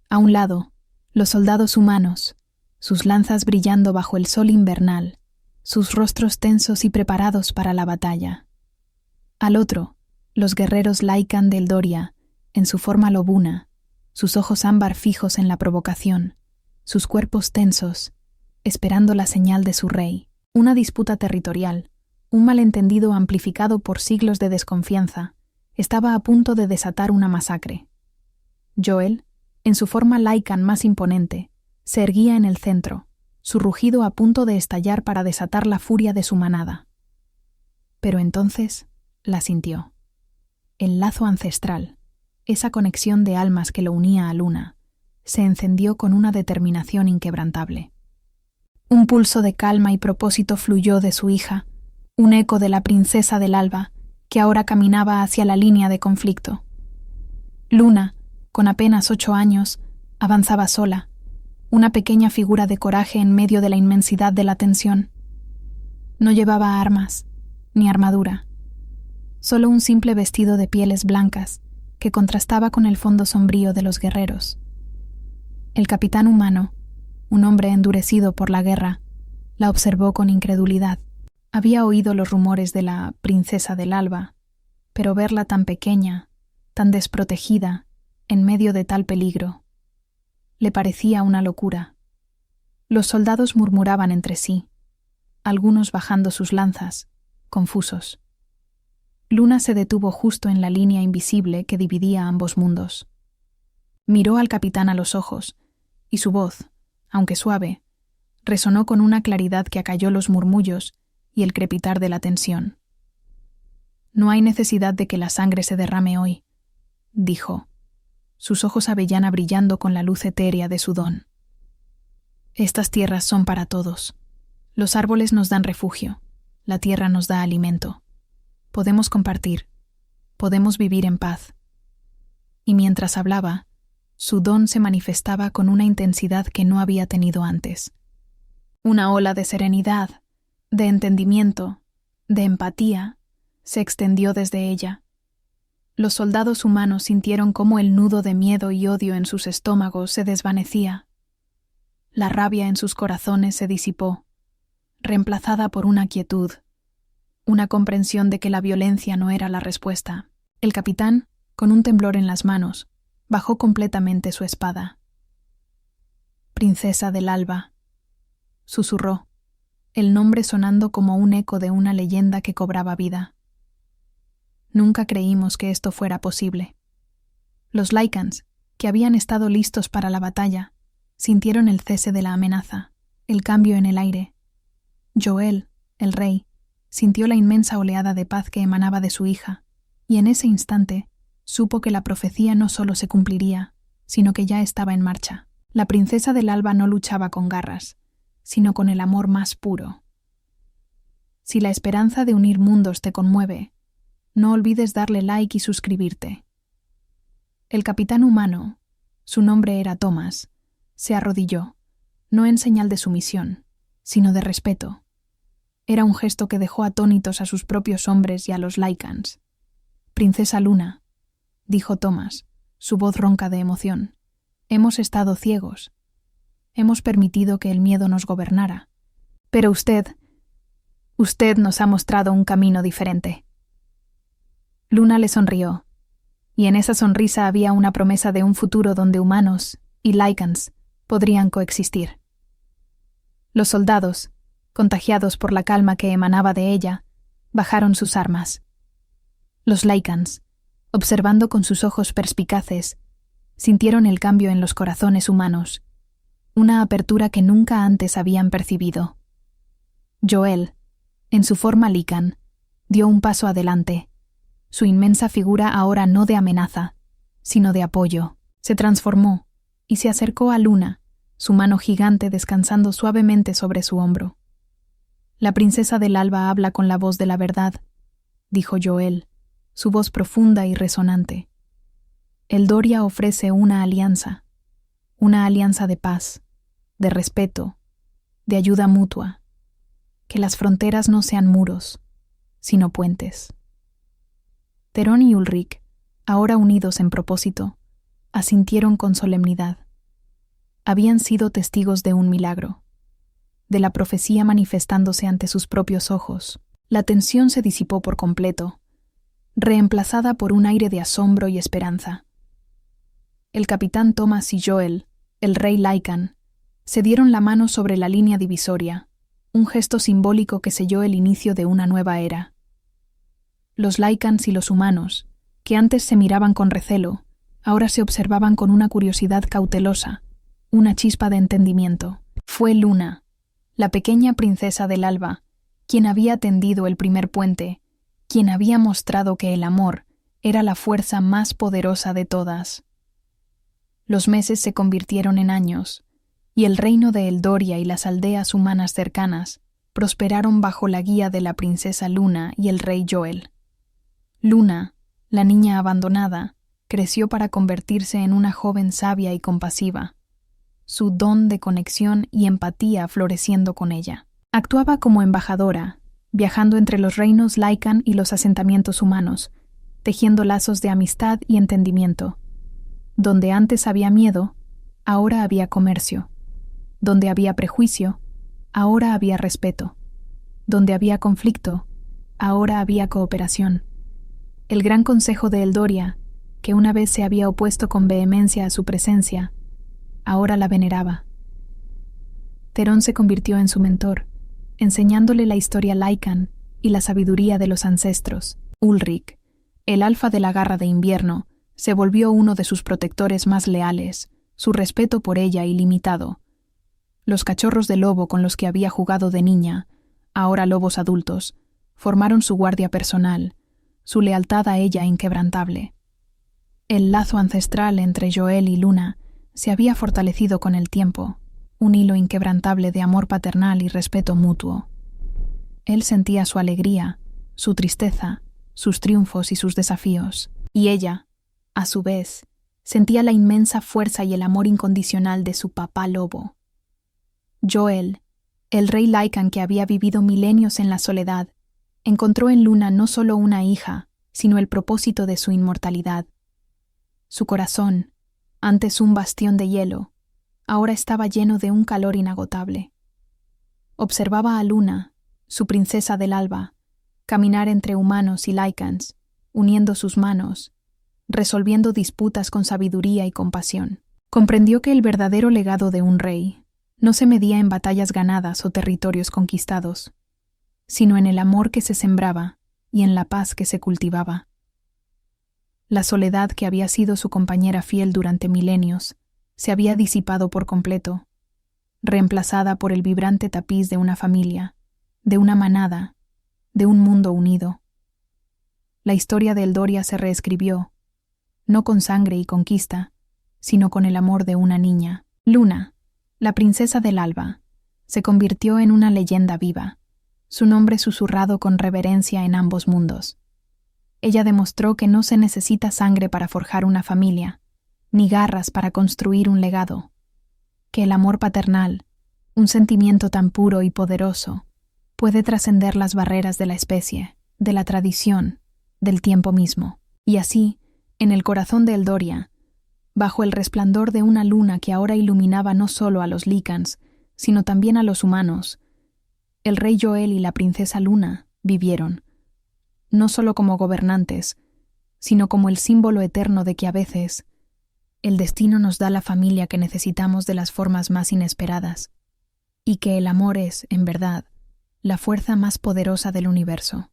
A un lado, los soldados humanos, sus lanzas brillando bajo el sol invernal, sus rostros tensos y preparados para la batalla. Al otro, los guerreros Lycan de Eldoria, en su forma lobuna, sus ojos ámbar fijos en la provocación, sus cuerpos tensos, esperando la señal de su rey. Una disputa territorial, un malentendido amplificado por siglos de desconfianza, estaba a punto de desatar una masacre. Yoel, en su forma Lycan más imponente, se erguía en el centro, su rugido a punto de estallar para desatar la furia de su manada. Pero entonces la sintió. El lazo ancestral, esa conexión de almas que lo unía a Luna, se encendió con una determinación inquebrantable. Un pulso de calma y propósito fluyó de su hija, un eco de la princesa del Alba, que ahora caminaba hacia la línea de conflicto. Luna, con apenas 8 años, avanzaba sola, una pequeña figura de coraje en medio de la inmensidad de la tensión. No llevaba armas, ni armadura, solo un simple vestido de pieles blancas que contrastaba con el fondo sombrío de los guerreros. El capitán humano, un hombre endurecido por la guerra, la observó con incredulidad. Había oído los rumores de la princesa del Alba, pero verla tan pequeña, tan desprotegida, en medio de tal peligro, le parecía una locura. Los soldados murmuraban entre sí, algunos bajando sus lanzas, confusos. Luna se detuvo justo en la línea invisible que dividía ambos mundos. Miró al capitán a los ojos, y su voz, aunque suave, resonó con una claridad que acalló los murmullos y el crepitar de la tensión. «No hay necesidad de que la sangre se derrame hoy», dijo, sus ojos avellana brillando con la luz etérea de su don. «Estas tierras son para todos. Los árboles nos dan refugio, la tierra nos da alimento. Podemos compartir, podemos vivir en paz». Y mientras hablaba, su don se manifestaba con una intensidad que no había tenido antes. Una ola de serenidad, de entendimiento, de empatía, se extendió desde ella. Los soldados humanos sintieron cómo el nudo de miedo y odio en sus estómagos se desvanecía. La rabia en sus corazones se disipó, reemplazada por una quietud, una comprensión de que la violencia no era la respuesta. El capitán, con un temblor en las manos, bajó completamente su espada. «Princesa del Alba», susurró, el nombre sonando como un eco de una leyenda que cobraba vida. Nunca creímos que esto fuera posible. Los Lycans, que habían estado listos para la batalla, sintieron el cese de la amenaza, el cambio en el aire. Joel, el rey, sintió la inmensa oleada de paz que emanaba de su hija, y en ese instante supo que la profecía no solo se cumpliría, sino que ya estaba en marcha. La princesa del Alba no luchaba con garras, sino con el amor más puro. Si la esperanza de unir mundos te conmueve, no olvides darle like y suscribirte. El capitán humano, su nombre era Thomas, se arrodilló, no en señal de sumisión, sino de respeto. Era un gesto que dejó atónitos a sus propios hombres y a los Lycans. «Princesa Luna», dijo Thomas, su voz ronca de emoción, «hemos estado ciegos. Hemos permitido que el miedo nos gobernara. Pero usted nos ha mostrado un camino diferente». Luna le sonrió, y en esa sonrisa había una promesa de un futuro donde humanos y Lycans podrían coexistir. Los soldados, contagiados por la calma que emanaba de ella, bajaron sus armas. Los Lycans, observando con sus ojos perspicaces, sintieron el cambio en los corazones humanos, una apertura que nunca antes habían percibido. Joel, en su forma Lycan, dio un paso adelante, su inmensa figura ahora no de amenaza, sino de apoyo. Se transformó y se acercó a Luna, su mano gigante descansando suavemente sobre su hombro. «La princesa del Alba habla con la voz de la verdad», dijo Joel, su voz profunda y resonante. «El Doria ofrece una alianza de paz, de respeto, de ayuda mutua. Que las fronteras no sean muros, sino puentes». Terón y Ulrich, ahora unidos en propósito, asintieron con solemnidad. Habían sido testigos de un milagro, de la profecía manifestándose ante sus propios ojos. La tensión se disipó por completo, reemplazada por un aire de asombro y esperanza. El capitán Thomas y Joel, el rey Lycan, se dieron la mano sobre la línea divisoria, un gesto simbólico que selló el inicio de una nueva era. Los Lycans y los humanos, que antes se miraban con recelo, ahora se observaban con una curiosidad cautelosa, una chispa de entendimiento. Fue Luna, la pequeña princesa del Alba, quien había tendido el primer puente, quien había mostrado que el amor era la fuerza más poderosa de todas. Los meses se convirtieron en años, y el reino de Eldoria y las aldeas humanas cercanas prosperaron bajo la guía de la princesa Luna y el rey Joel. Luna, la niña abandonada, creció para convertirse en una joven sabia y compasiva, su don de conexión y empatía floreciendo con ella. Actuaba como embajadora, viajando entre los reinos Lycan y los asentamientos humanos, tejiendo lazos de amistad y entendimiento. Donde antes había miedo, ahora había comercio. Donde había prejuicio, ahora había respeto. Donde había conflicto, ahora había cooperación. El gran consejo de Eldoria, que una vez se había opuesto con vehemencia a su presencia, ahora la veneraba. Terón se convirtió en su mentor, enseñándole la historia Lycan y la sabiduría de los ancestros. Ulrich, el alfa de la garra de invierno, se volvió uno de sus protectores más leales, su respeto por ella ilimitado. Los cachorros de lobo con los que había jugado de niña, ahora lobos adultos, formaron su guardia personal, su lealtad a ella inquebrantable. El lazo ancestral entre Joel y Luna se había fortalecido con el tiempo, un hilo inquebrantable de amor paternal y respeto mutuo. Él sentía su alegría, su tristeza, sus triunfos y sus desafíos, y ella, a su vez, sentía la inmensa fuerza y el amor incondicional de su papá lobo. Joel, el rey Lycan que había vivido milenios en la soledad, encontró en Luna no solo una hija, sino el propósito de su inmortalidad. Su corazón, antes un bastión de hielo, ahora estaba lleno de un calor inagotable. Observaba a Luna, su princesa del alba, caminar entre humanos y Lycans, uniendo sus manos, resolviendo disputas con sabiduría y compasión. Comprendió que el verdadero legado de un rey no se medía en batallas ganadas o territorios conquistados, sino en el amor que se sembraba y en la paz que se cultivaba. La soledad que había sido su compañera fiel durante milenios se había disipado por completo, reemplazada por el vibrante tapiz de una familia, de una manada, de un mundo unido. La historia de Eldoria se reescribió, no con sangre y conquista, sino con el amor de una niña. Luna, la princesa del alba, se convirtió en una leyenda viva, su nombre susurrado con reverencia en ambos mundos. Ella demostró que no se necesita sangre para forjar una familia, ni garras para construir un legado, que el amor paternal, un sentimiento tan puro y poderoso, puede trascender las barreras de la especie, de la tradición, del tiempo mismo. Y así, en el corazón de Eldoria, bajo el resplandor de una luna que ahora iluminaba no solo a los Lycans, sino también a los humanos, el rey Joel y la princesa Luna vivieron, no solo como gobernantes, sino como el símbolo eterno de que a veces el destino nos da la familia que necesitamos de las formas más inesperadas, y que el amor es, en verdad, la fuerza más poderosa del universo.